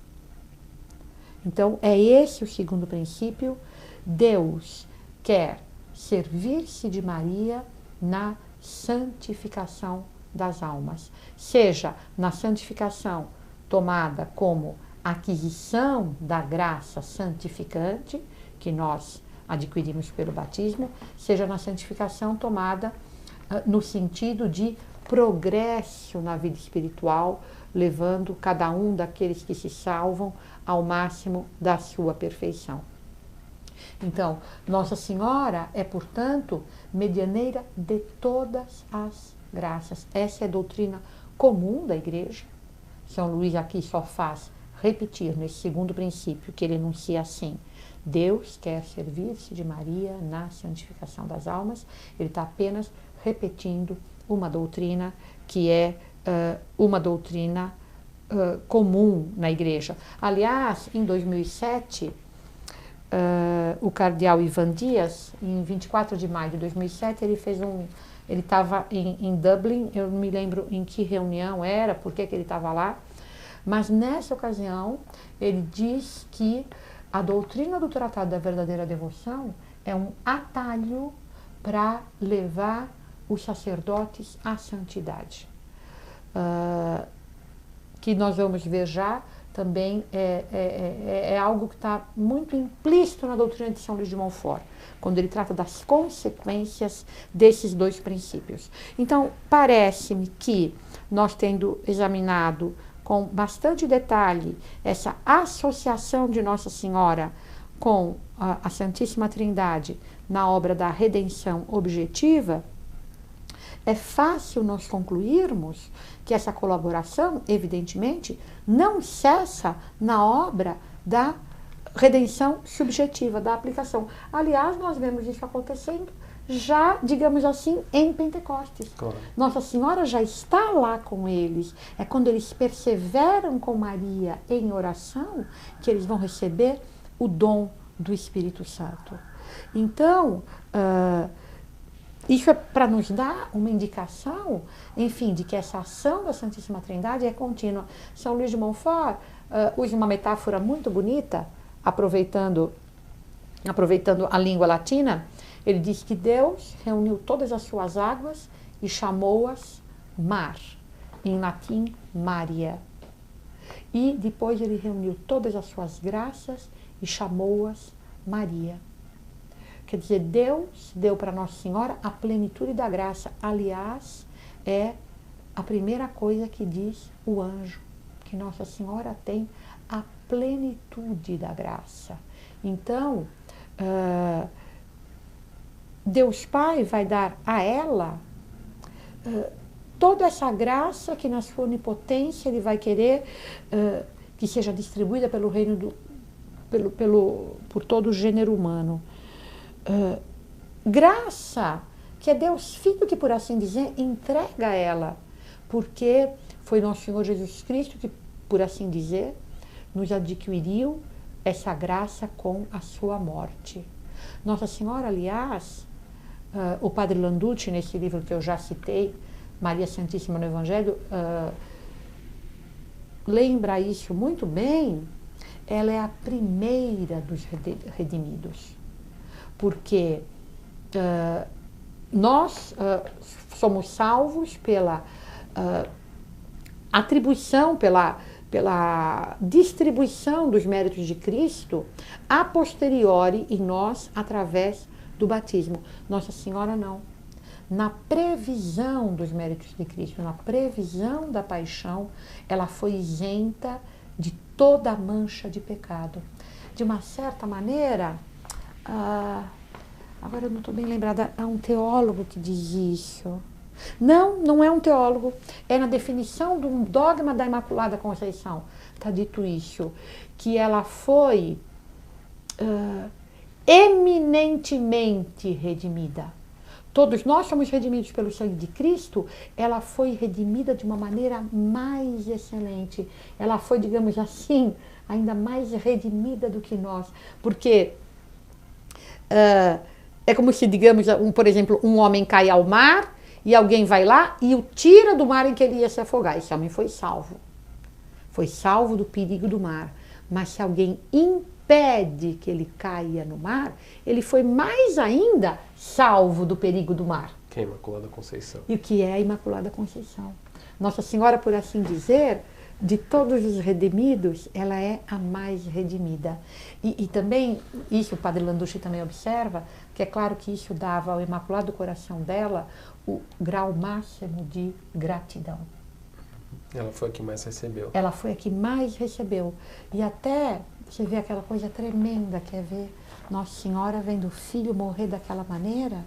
Então, é esse o segundo princípio. Deus quer servir-se de Maria na santificação das almas, seja na santificação tomada como aquisição da graça santificante, que nós adquirimos pelo batismo, seja na santificação tomada no sentido de progresso na vida espiritual, levando cada um daqueles que se salvam ao máximo da sua perfeição. Então, Nossa Senhora é, portanto, medianeira de todas as graças. Essa é a doutrina comum da Igreja. São Luís aqui só faz repetir nesse segundo princípio, que ele enuncia assim: Deus quer servir-se de Maria na santificação das almas. Ele está apenas repetindo uma doutrina que é uma doutrina comum na Igreja. Aliás, em 2007, o cardeal Ivan Dias, em 24 de maio de 2007, ele estava em Dublin, eu não me lembro em que reunião era, por que ele estava lá, Mas nessa ocasião, ele diz que a doutrina do Tratado da Verdadeira Devoção é um atalho para levar os sacerdotes à santidade. Que nós vamos ver já, também é algo que está muito implícito na doutrina de São Luís de Montfort, quando ele trata das consequências desses dois princípios. Então, parece-me que nós, tendo examinado com bastante detalhe essa associação de Nossa Senhora com a Santíssima Trindade na obra da redenção objetiva, é fácil nós concluirmos que essa colaboração, evidentemente, não cessa na obra da redenção subjetiva, da aplicação. Aliás, nós vemos isso acontecendo já, digamos assim, em Pentecostes.
Claro.
Nossa Senhora já está lá com eles. É quando eles perseveram com Maria em oração que eles vão receber o dom do Espírito Santo. Então, isso é para nos dar uma indicação, enfim, de que essa ação da Santíssima Trindade é contínua. São Luís de Montfort usa uma metáfora muito bonita, aproveitando a língua latina. Ele diz que Deus reuniu todas as suas águas e chamou-as mar, em latim, Maria. E depois ele reuniu todas as suas graças e chamou-as Maria. Quer dizer, Deus deu para Nossa Senhora a plenitude da graça. Aliás, é a primeira coisa que diz o anjo, que Nossa Senhora tem a plenitude da graça. Então, Deus Pai vai dar a ela toda essa graça que na sua onipotência Ele vai querer que seja distribuída pelo reino por todo o gênero humano. Graça que é Deus Filho que, por assim dizer, entrega a ela, porque foi Nosso Senhor Jesus Cristo que, por assim dizer, nos adquiriu essa graça com a sua morte. Nossa Senhora, aliás, o Padre Landucci, nesse livro que eu já citei, Maria Santíssima no Evangelho, lembra isso muito bem. Ela é a primeira dos redimidos, porque nós somos salvos pela atribuição, pela distribuição dos méritos de Cristo a posteriori em nós através do batismo. Nossa Senhora não. Na previsão dos méritos de Cristo, na previsão da paixão, ela foi isenta de toda a mancha de pecado. De uma certa maneira, agora eu não estou bem lembrada, é um teólogo que diz isso. Não é um teólogo, é na definição do dogma da Imaculada Conceição. Está dito isso, que ela foi eminentemente redimida. Todos nós somos redimidos pelo sangue de Cristo. Ela foi redimida de uma maneira mais excelente. Ela foi, digamos assim, ainda mais redimida do que nós. Porque é como se, digamos, por exemplo, um homem cai ao mar e alguém vai lá e o tira do mar em que ele ia se afogar. Esse homem foi salvo. Foi salvo do perigo do mar. Mas se alguém impede que ele caia no mar, ele foi mais ainda salvo do perigo do mar.
Que é a Imaculada Conceição.
E o que é a Imaculada Conceição? Nossa Senhora, por assim dizer, de todos os redimidos, ela é a mais redimida. E também, isso o Padre Landucci também observa, que é claro que isso dava ao Imaculado Coração dela o grau máximo de gratidão.
Ela foi a que mais recebeu.
Ela foi a que mais recebeu. E até você vê aquela coisa tremenda que é ver Nossa Senhora vendo o filho morrer daquela maneira.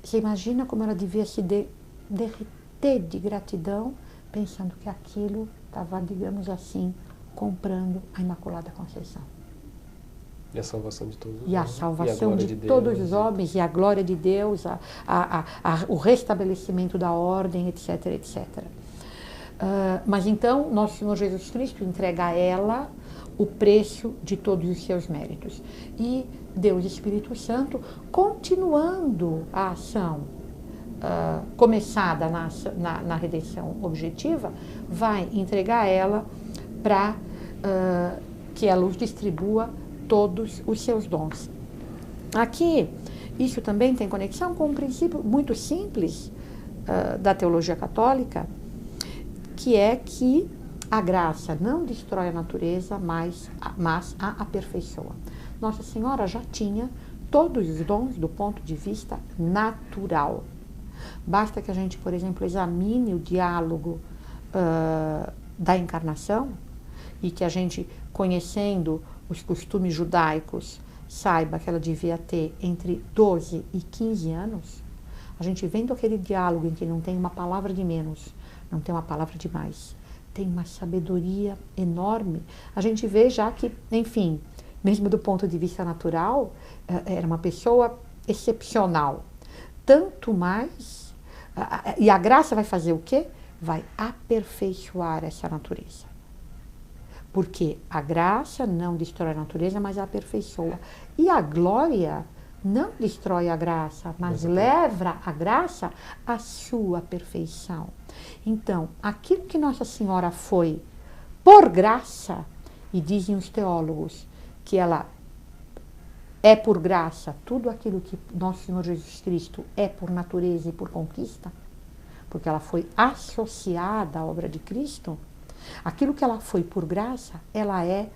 Você imagina como ela devia se derreter de gratidão, pensando que aquilo estava, digamos assim, comprando a Imaculada Conceição.
E a salvação de todos os
homens. E a salvação de todos os homens, e a glória de Deus, o restabelecimento da ordem, etc, etc. Mas então, Nosso Senhor Jesus Cristo entrega a ela o preço de todos os seus méritos. E Deus Espírito Santo, continuando a ação começada na redenção objetiva, vai entregar ela para que ela os distribua todos os seus dons. Aqui, isso também tem conexão com um princípio muito simples da teologia católica, que é que a graça não destrói a natureza, mas a aperfeiçoa. Nossa Senhora já tinha todos os dons do ponto de vista natural. Basta que a gente, por exemplo, examine o diálogo da encarnação e que a gente, conhecendo os costumes judaicos, saiba que ela devia ter entre 12 e 15 anos. A gente vendo aquele diálogo em que não tem uma palavra de menos, não tem uma palavra de mais, tem uma sabedoria enorme. A gente vê já que, enfim, mesmo do ponto de vista natural, era uma pessoa excepcional. Tanto mais, e a graça vai fazer o quê? Vai aperfeiçoar essa natureza. Porque a graça não destrói a natureza, mas a aperfeiçoa. E a glória não destrói a graça, mas leva a graça à sua perfeição. Então, aquilo que Nossa Senhora foi por graça, e dizem os teólogos que ela é por graça, tudo aquilo que Nosso Senhor Jesus Cristo é por natureza e por conquista, porque ela foi associada à obra de Cristo, aquilo que ela foi por graça, ela é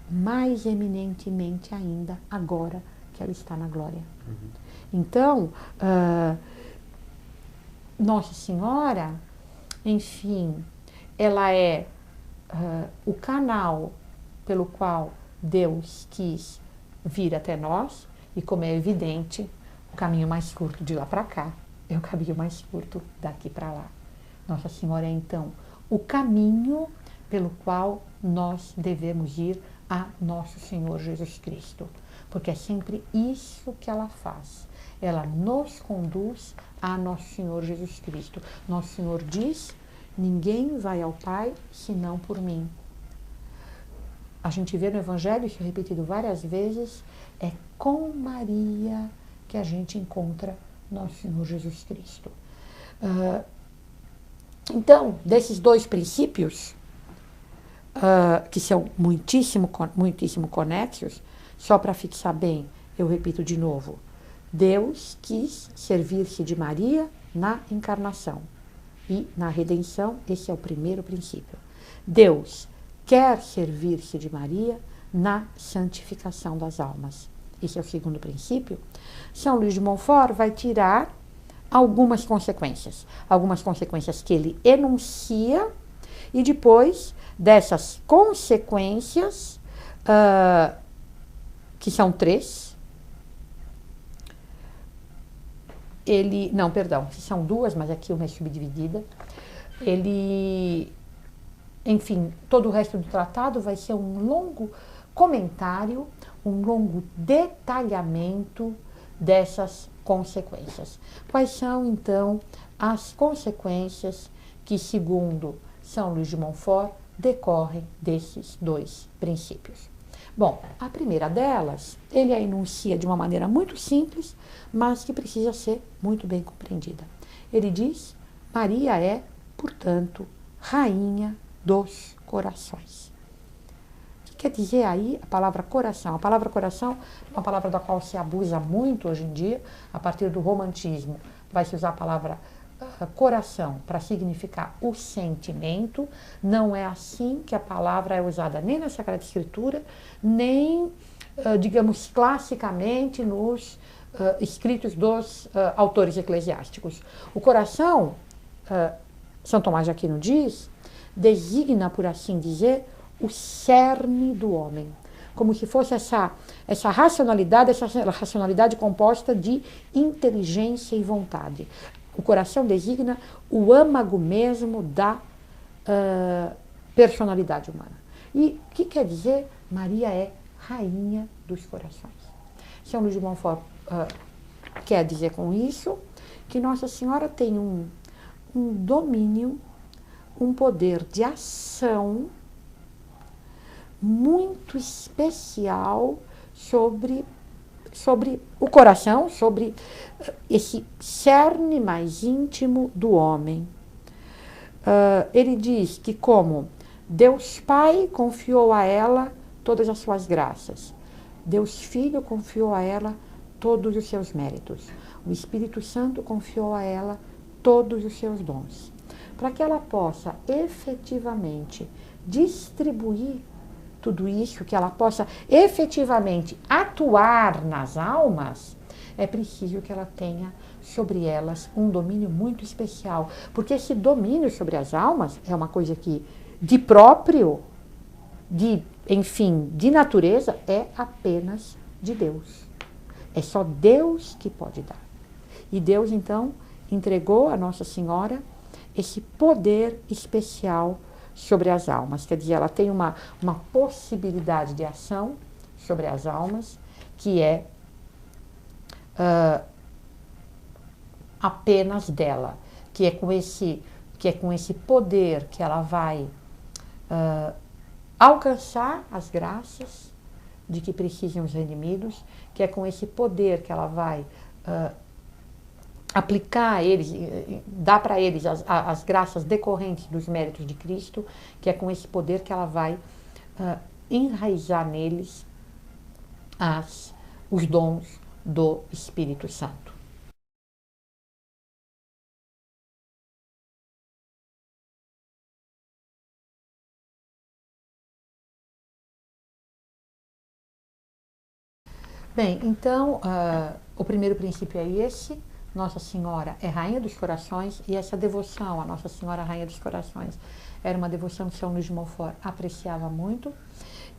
mais eminentemente ainda agora que ela está na glória. Então, Nossa Senhora, enfim, ela é o canal pelo qual Deus quis vir até nós, e como é evidente, o caminho mais curto de lá para cá é o caminho mais curto daqui para lá. Nossa Senhora é, então, o caminho pelo qual nós devemos ir a Nosso Senhor Jesus Cristo, porque é sempre isso que ela faz. Ela nos conduz a Nosso Senhor Jesus Cristo. Nosso Senhor diz: ninguém vai ao Pai senão por mim. A gente vê no Evangelho, isso é repetido várias vezes, é com Maria que a gente encontra Nosso Senhor Jesus Cristo. Então, desses dois princípios, que são muitíssimo conexos, só para fixar bem, eu repito de novo, Deus quis servir-se de Maria na encarnação e na redenção, esse é o primeiro princípio. Deus quer servir-se de Maria na santificação das almas. Esse é o segundo princípio. São Luís de Montfort vai tirar algumas consequências que ele enuncia, e depois dessas consequências, que são três, que são duas, mas aqui uma é subdividida, enfim, todo o resto do tratado vai ser um longo comentário, um longo detalhamento dessas consequências. Quais são, então, as consequências que, segundo São Luís de Montfort, decorrem desses dois princípios? Bom, a primeira delas, ele a enuncia de uma maneira muito simples, mas que precisa ser muito bem compreendida. Ele diz: Maria é, portanto, rainha dos corações. O que quer dizer aí a palavra coração? A palavra coração é uma palavra da qual se abusa muito hoje em dia, a partir do romantismo. Vai se usar a palavra coração para significar o sentimento. Não é assim que a palavra é usada nem na Sagrada Escritura, nem, digamos, classicamente nos escritos dos autores eclesiásticos. O coração, São Tomás de Aquino diz, designa, por assim dizer, o cerne do homem, como se fosse essa racionalidade composta de inteligência e vontade. O coração designa o âmago mesmo da personalidade humana. E o que quer dizer? Maria é rainha dos corações. São Luís de Montfort quer dizer com isso que Nossa Senhora tem um domínio, um poder de ação muito especial sobre sobre o coração, sobre esse cerne mais íntimo do homem. Ele diz que como Deus Pai confiou a ela todas as suas graças, Deus Filho confiou a ela todos os seus méritos, o Espírito Santo confiou a ela todos os seus dons, para que ela possa efetivamente distribuir tudo isso, que ela possa efetivamente atuar nas almas, é preciso que ela tenha sobre elas um domínio muito especial, porque esse domínio sobre as almas é uma coisa que, de próprio, de natureza, é apenas de Deus. É só Deus que pode dar. E Deus, então, entregou a Nossa Senhora esse poder especial sobre as almas. Quer dizer, ela tem uma possibilidade de ação sobre as almas que é apenas dela, que é com esse poder que ela vai alcançar as graças de que precisam os redimidos, que é com esse poder que ela vai aplicar a eles, dar para eles as graças decorrentes dos méritos de Cristo, que é com esse poder que ela vai enraizar neles os dons do Espírito Santo. Bem, então, o primeiro princípio é esse. Nossa Senhora é Rainha dos Corações, e essa devoção a Nossa Senhora Rainha dos Corações era uma devoção que São Luís de Montfort apreciava muito.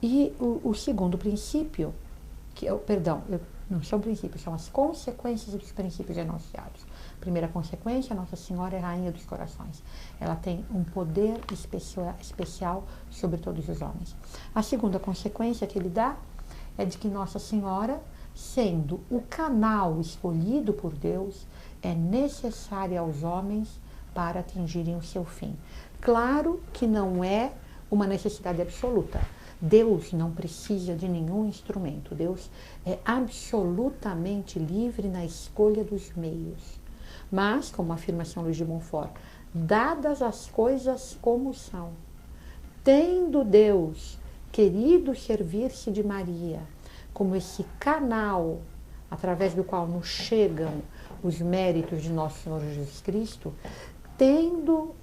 E o segundo princípio, não são princípios, são as consequências dos princípios enunciados. Primeira consequência, Nossa Senhora é Rainha dos Corações. Ela tem um poder especial sobre todos os homens. A segunda consequência que ele dá é de que Nossa Senhora, sendo o canal escolhido por Deus, é necessária aos homens para atingirem o seu fim. Claro que não é uma necessidade absoluta. Deus não precisa de nenhum instrumento. Deus é absolutamente livre na escolha dos meios. Mas, como afirma São Luís de Montfort, dadas as coisas como são, tendo Deus querido servir-se de Maria como esse canal através do qual nos chegam os méritos de nosso Senhor Jesus Cristo, tendo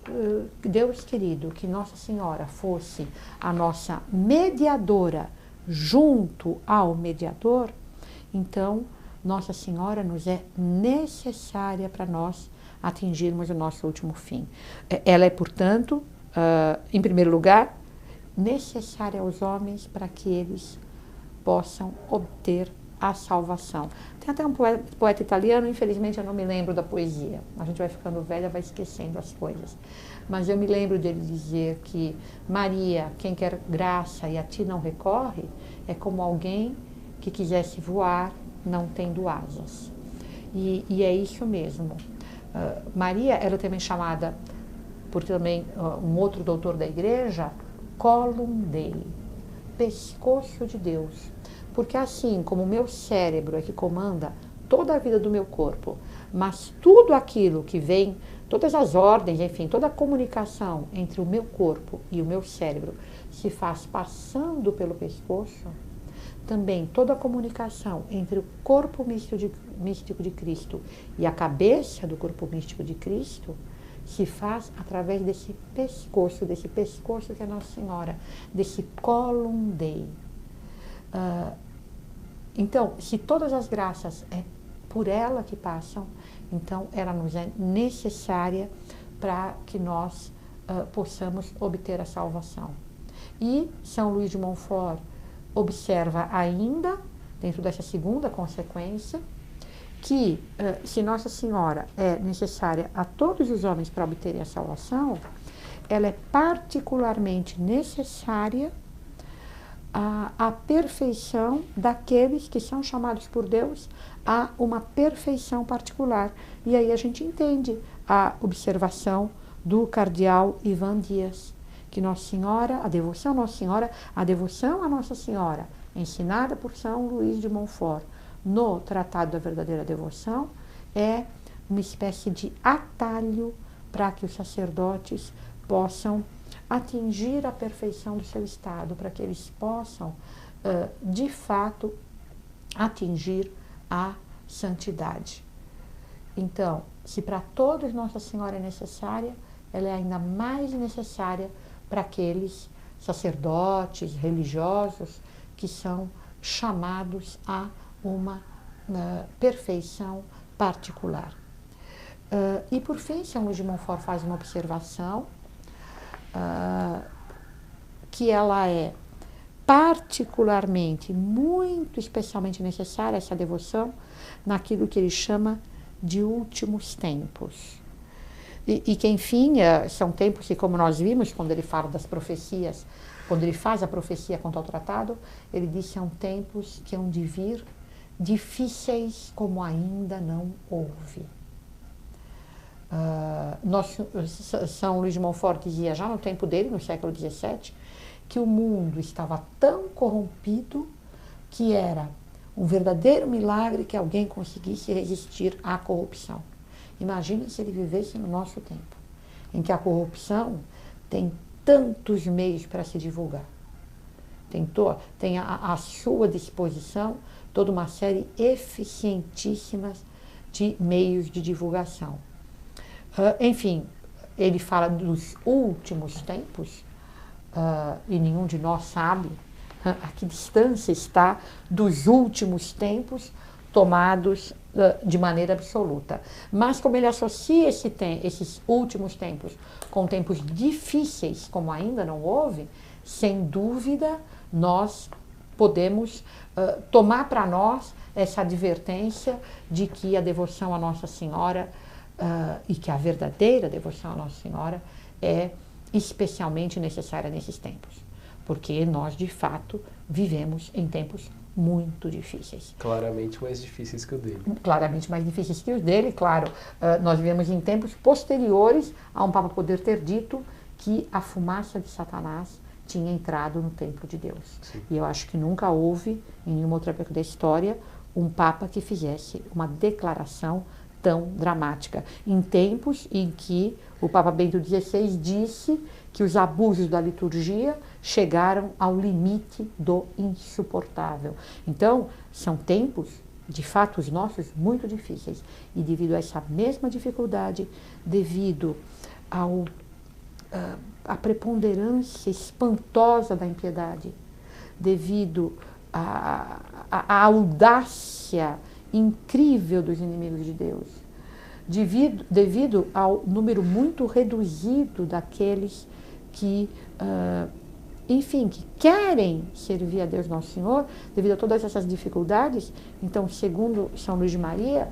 Deus querido que Nossa Senhora fosse a nossa mediadora junto ao mediador, então Nossa Senhora nos é necessária para nós atingirmos o nosso último fim. Ela é, portanto, em primeiro lugar, necessária aos homens para que eles possam obter a salvação. Tem até um poeta italiano, infelizmente eu não me lembro da poesia. A gente vai ficando velha, vai esquecendo as coisas. Mas eu me lembro dele dizer que Maria, quem quer graça e a ti não recorre, é como alguém que quisesse voar, não tendo asas. E é isso mesmo. Maria, ela é também chamada por também um outro doutor da igreja, Colum Dei, pescoço de Deus. Porque assim como o meu cérebro é que comanda toda a vida do meu corpo, mas tudo aquilo que vem, todas as ordens, enfim, toda a comunicação entre o meu corpo e o meu cérebro se faz passando pelo pescoço, também toda a comunicação entre o corpo místico de Cristo e a cabeça do corpo místico de Cristo se faz através desse pescoço que é Nossa Senhora, desse Colum Dei. Então, se todas as graças é por ela que passam, então ela nos é necessária para que nós possamos obter a salvação. E São Luís de Montfort observa ainda, dentro dessa segunda consequência, que se Nossa Senhora é necessária a todos os homens para obterem a salvação, ela é particularmente necessária à perfeição daqueles que são chamados por Deus a uma perfeição particular. E aí a gente entende a observação do cardeal Ivan Dias, que Nossa Senhora, a devoção a Nossa Senhora, ensinada por São Luís de Montfort, no Tratado da Verdadeira Devoção é uma espécie de atalho para que os sacerdotes possam atingir a perfeição do seu estado, para que eles possam, de fato, atingir a santidade. Então, se para todos Nossa Senhora é necessária, ela é ainda mais necessária para aqueles sacerdotes, religiosos, que são chamados a uma perfeição particular. E por fim, São Luís de Montfort faz uma observação que ela é particularmente, muito especialmente necessária, essa devoção, naquilo que ele chama de últimos tempos. E que, enfim, são tempos que, como nós vimos, quando ele fala das profecias, quando ele faz a profecia quanto ao tratado, ele diz que são tempos que hão de vir difíceis como ainda não houve. São Luís de Montfort dizia, já no tempo dele, no século XVII, que o mundo estava tão corrompido que era um verdadeiro milagre que alguém conseguisse resistir à corrupção. Imagine se ele vivesse no nosso tempo, em que a corrupção tem tantos meios para se divulgar. Tem à sua disposição toda uma série eficientíssima de meios de divulgação. Enfim, ele fala dos últimos tempos, e nenhum de nós sabe a que distância está dos últimos tempos tomados de maneira absoluta. Mas como ele associa esses últimos tempos com tempos difíceis, como ainda não houve, sem dúvida nós podemos tomar para nós essa advertência de que a devoção a Nossa Senhora e que a verdadeira devoção a Nossa Senhora é especialmente necessária nesses tempos, porque nós de fato vivemos em tempos muito difíceis.
Claramente mais difíceis que o dele.
Claramente mais difíceis que os dele, claro. Nós vivemos em tempos posteriores a um Papa poder ter dito que a fumaça de Satanás tinha entrado no templo de Deus.
Sim.
E eu acho que nunca houve, em nenhuma outra época da história, um Papa que fizesse uma declaração tão dramática, em tempos em que o Papa Bento XVI disse que os abusos da liturgia chegaram ao limite do insuportável. Então, são tempos, de fato, os nossos, muito difíceis. E devido a essa mesma dificuldade, devido à preponderância espantosa da impiedade, devido à audácia incrível dos inimigos de Deus, devido ao número muito reduzido daqueles que, enfim, que querem servir a Deus Nosso Senhor, devido a todas essas dificuldades. Então, segundo São Luís de Maria,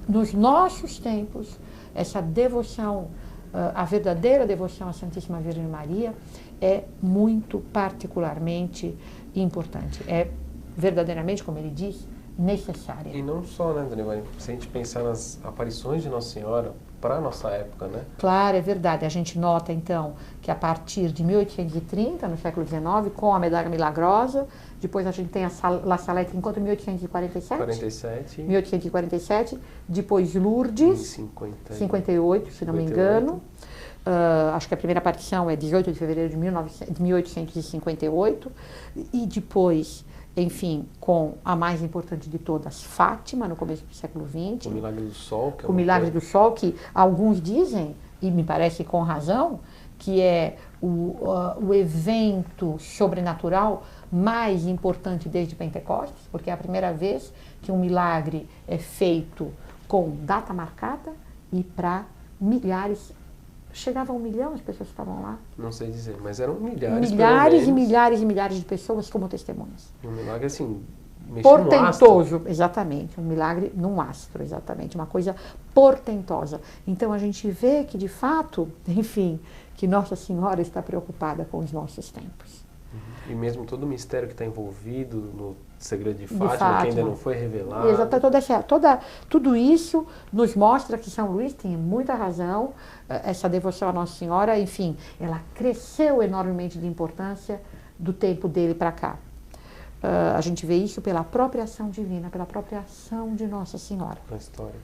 nos nossos tempos, essa devoção, a verdadeira devoção à Santíssima Virgem Maria é muito particularmente importante. É verdadeiramente, como ele diz, necessária.
E não só, né, Dona Ivone? Se a gente pensar nas aparições de Nossa Senhora para a nossa época, né?
Claro, é verdade. A gente nota, então, que a partir de 1830, no século XIX, com a Medalha Milagrosa, depois a gente tem a La Salette enquanto 1847, 1847, depois Lourdes, em 58, se não me engano. Acho que a primeira aparição é 18 de fevereiro de 1858, e depois, enfim, com a mais importante de todas, Fátima, no começo do século XX.
O Milagre do Sol.
O Milagre do Sol, que alguns dizem, e me parece com razão, que é o evento sobrenatural mais importante desde Pentecostes, porque é a primeira vez que um milagre é feito com data marcada e para milhares. Chegava a 1 milhão as pessoas que estavam lá.
Não sei dizer, mas eram milhares.
Milhares e milhares e milhares de pessoas como testemunhas.
Um milagre assim,
portentoso, exatamente. Um milagre num astro, exatamente. Uma coisa portentosa. Então a gente vê que, de fato, enfim, que Nossa Senhora está preocupada com os nossos tempos.
E mesmo todo o mistério que está envolvido no segredo de Fátima, que ainda não foi revelado.
Exato, tudo isso nos mostra que São Luís tem muita razão. Essa devoção à Nossa Senhora, enfim, ela cresceu enormemente de importância do tempo dele para cá. a gente vê isso pela própria ação divina, pela própria ação de Nossa Senhora.
Na história.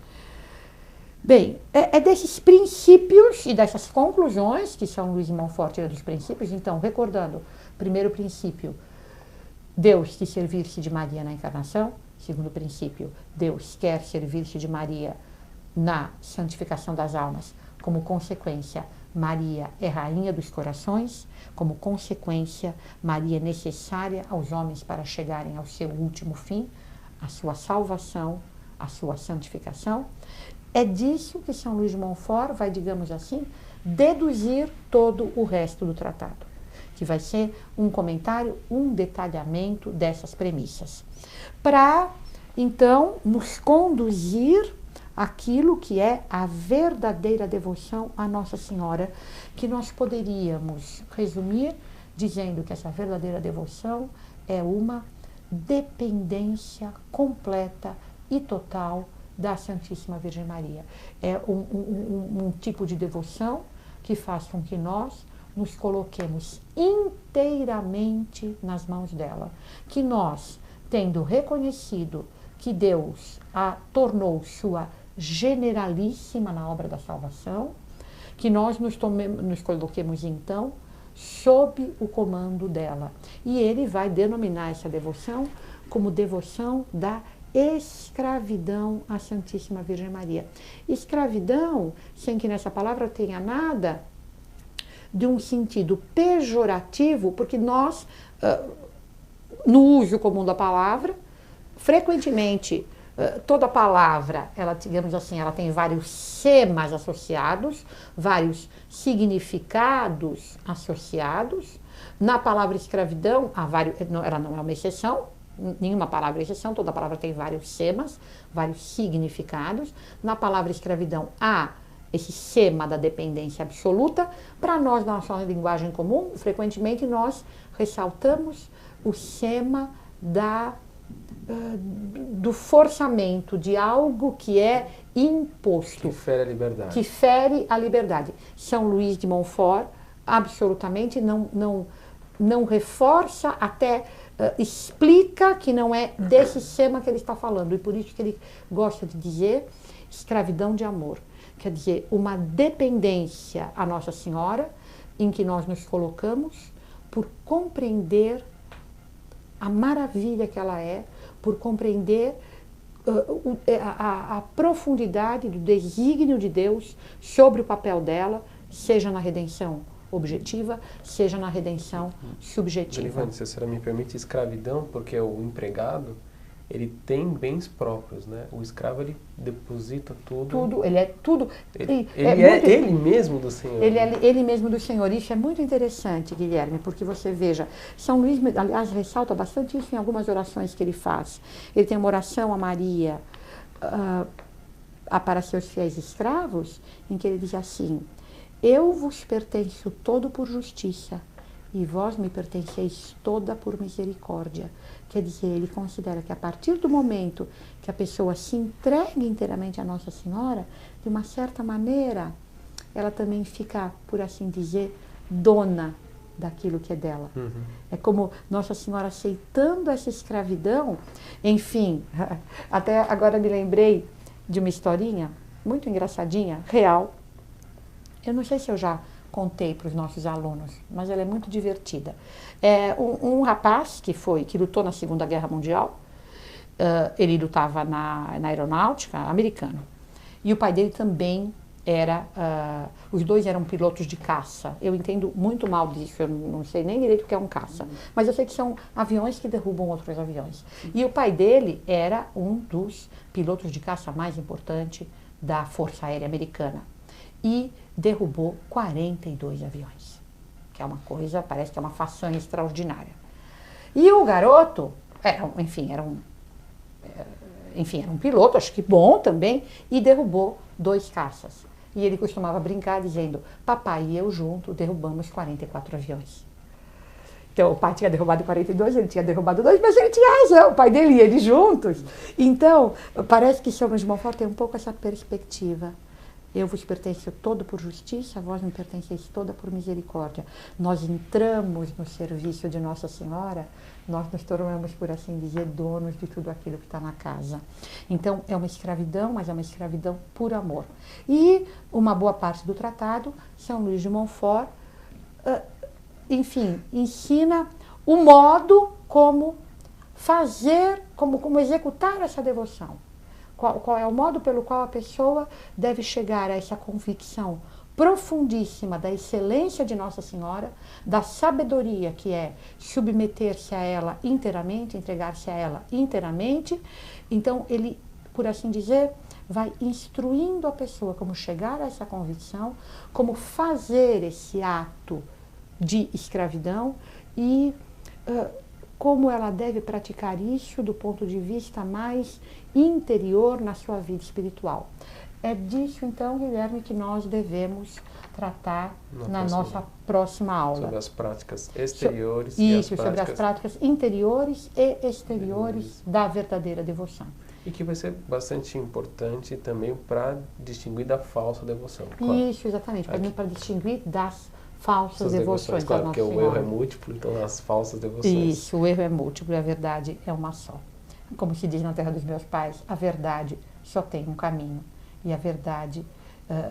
Bem, é desses princípios e dessas conclusões que São Luís de Montfort tira dos princípios. Então, recordando, primeiro princípio, Deus quis servir-se de Maria na encarnação. Segundo princípio, Deus quer servir-se de Maria na santificação das almas. Como consequência, Maria é rainha dos corações. Como consequência, Maria é necessária aos homens para chegarem ao seu último fim, a sua salvação, a sua santificação. É disso que São Luís de Montfort vai, digamos assim, deduzir todo o resto do tratado, que vai ser um comentário, um detalhamento dessas premissas, para, então, nos conduzir àquilo que é a verdadeira devoção à Nossa Senhora, que nós poderíamos resumir dizendo que essa verdadeira devoção é uma dependência completa e total da Santíssima Virgem Maria. É um tipo de devoção que faz com que nós nos coloquemos inteiramente nas mãos dela. Que nós, tendo reconhecido que Deus a tornou sua generalíssima na obra da salvação, que nós nos coloquemos então sob o comando dela. E ele vai denominar essa devoção como devoção da escravidão à Santíssima Virgem Maria. Escravidão, sem que nessa palavra tenha nada de um sentido pejorativo, porque nós, no uso comum da palavra, frequentemente, toda palavra, ela, digamos assim, ela tem vários semas associados, vários significados associados. Na palavra escravidão, ela não é uma exceção, nenhuma palavra é exceção, toda palavra tem vários semas, vários significados. Na palavra escravidão há esse sema da dependência absoluta. Para nós, na nossa linguagem comum, frequentemente nós ressaltamos o sema do forçamento de algo que é imposto.
Que fere a liberdade.
Que fere a liberdade. São Luís de Montfort absolutamente não reforça, até explica que não é desse sema que ele está falando. E por isso que ele gosta de dizer escravidão de amor. Quer dizer, uma dependência à Nossa Senhora em que nós nos colocamos por compreender a maravilha que ela é, por compreender a profundidade do desígnio de Deus sobre o papel dela, seja na redenção objetiva, seja na redenção subjetiva.
Olivane, se a senhora me permite, escravidão, porque o empregado, ele tem bens próprios, né? O escravo, ele deposita tudo.
Tudo, ele é tudo.
Ele é ele mesmo do Senhor.
Ele é ele mesmo do Senhor. Isso é muito interessante, Guilherme, porque você veja, São Luís, aliás, ressalta bastante isso em algumas orações que ele faz. Ele tem uma oração a Maria para seus fiéis escravos, em que ele diz assim: eu vos pertenço todo por justiça, e vós me pertenceis toda por misericórdia. Quer dizer, ele considera que a partir do momento que a pessoa se entrega inteiramente à Nossa Senhora, de uma certa maneira, ela também fica, por assim dizer, dona daquilo que é dela. Uhum. É como Nossa Senhora aceitando essa escravidão. Enfim, até agora me lembrei de uma historinha muito engraçadinha, real. Eu não sei se eu já contei para os nossos alunos, mas ela é muito divertida. É um rapaz que lutou na Segunda Guerra Mundial, ele lutava na aeronáutica americana, e o pai dele também os dois eram pilotos de caça. Eu entendo muito mal disso, eu não sei nem direito o que é um caça, mas eu sei que são aviões que derrubam outros aviões. E o pai dele era um dos pilotos de caça mais importantes da Força Aérea Americana. E derrubou 42 aviões, que é uma coisa, parece que é uma façanha extraordinária. E o garoto, era um piloto, acho que bom também, e derrubou 2 caças. E ele costumava brincar dizendo: papai e eu junto derrubamos 44 aviões. Então, o pai tinha derrubado 42, ele tinha derrubado 2, mas ele tinha razão, o pai dele e ele juntos. Então, parece que São Luís de Montfort tem um pouco essa perspectiva Eu vos pertenço todo por justiça, vós me pertenceis toda por misericórdia. Nós entramos no serviço de Nossa Senhora, nós nos tornamos, por assim dizer, donos de tudo aquilo que está na casa. Então, é uma escravidão, mas é uma escravidão por amor. E uma boa parte do tratado, São Luís de Montfort, enfim, ensina o modo como fazer, como executar essa devoção. Qual é o modo pelo qual a pessoa deve chegar a essa convicção profundíssima da excelência de Nossa Senhora, da sabedoria que é submeter-se a ela inteiramente, entregar-se a ela inteiramente. Então, ele, por assim dizer, vai instruindo a pessoa como chegar a essa convicção, como fazer esse ato de escravidão e como ela deve praticar isso do ponto de vista mais interior na sua vida espiritual. É disso, então, Guilherme, que nós devemos tratar na nossa próxima aula.
Sobre as práticas exteriores
sobre as práticas interiores e exteriores da verdadeira devoção.
E que vai ser bastante importante também para distinguir da falsa devoção. Claro.
Isso, exatamente, para distinguir das falsas devoções.
Claro, porque o erro é múltiplo, então as falsas devoções.
Isso, o erro é múltiplo e a verdade é uma só. Como se diz na terra dos meus pais, a verdade só tem um caminho. E a verdade,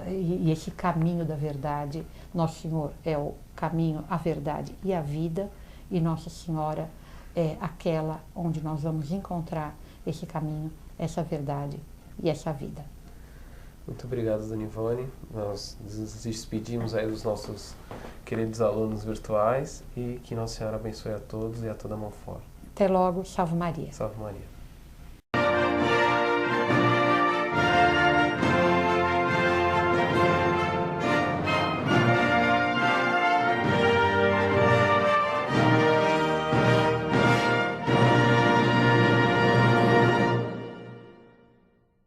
e esse caminho da verdade, Nosso Senhor é o caminho, a verdade e a vida, e Nossa Senhora é aquela onde nós vamos encontrar esse caminho, essa verdade e essa vida.
Muito obrigado, Dona Ivone. Nós nos despedimos aí dos nossos queridos alunos virtuais e que Nossa Senhora abençoe a todos e a toda Montfort.
Até logo, salve Maria.
Salve Maria.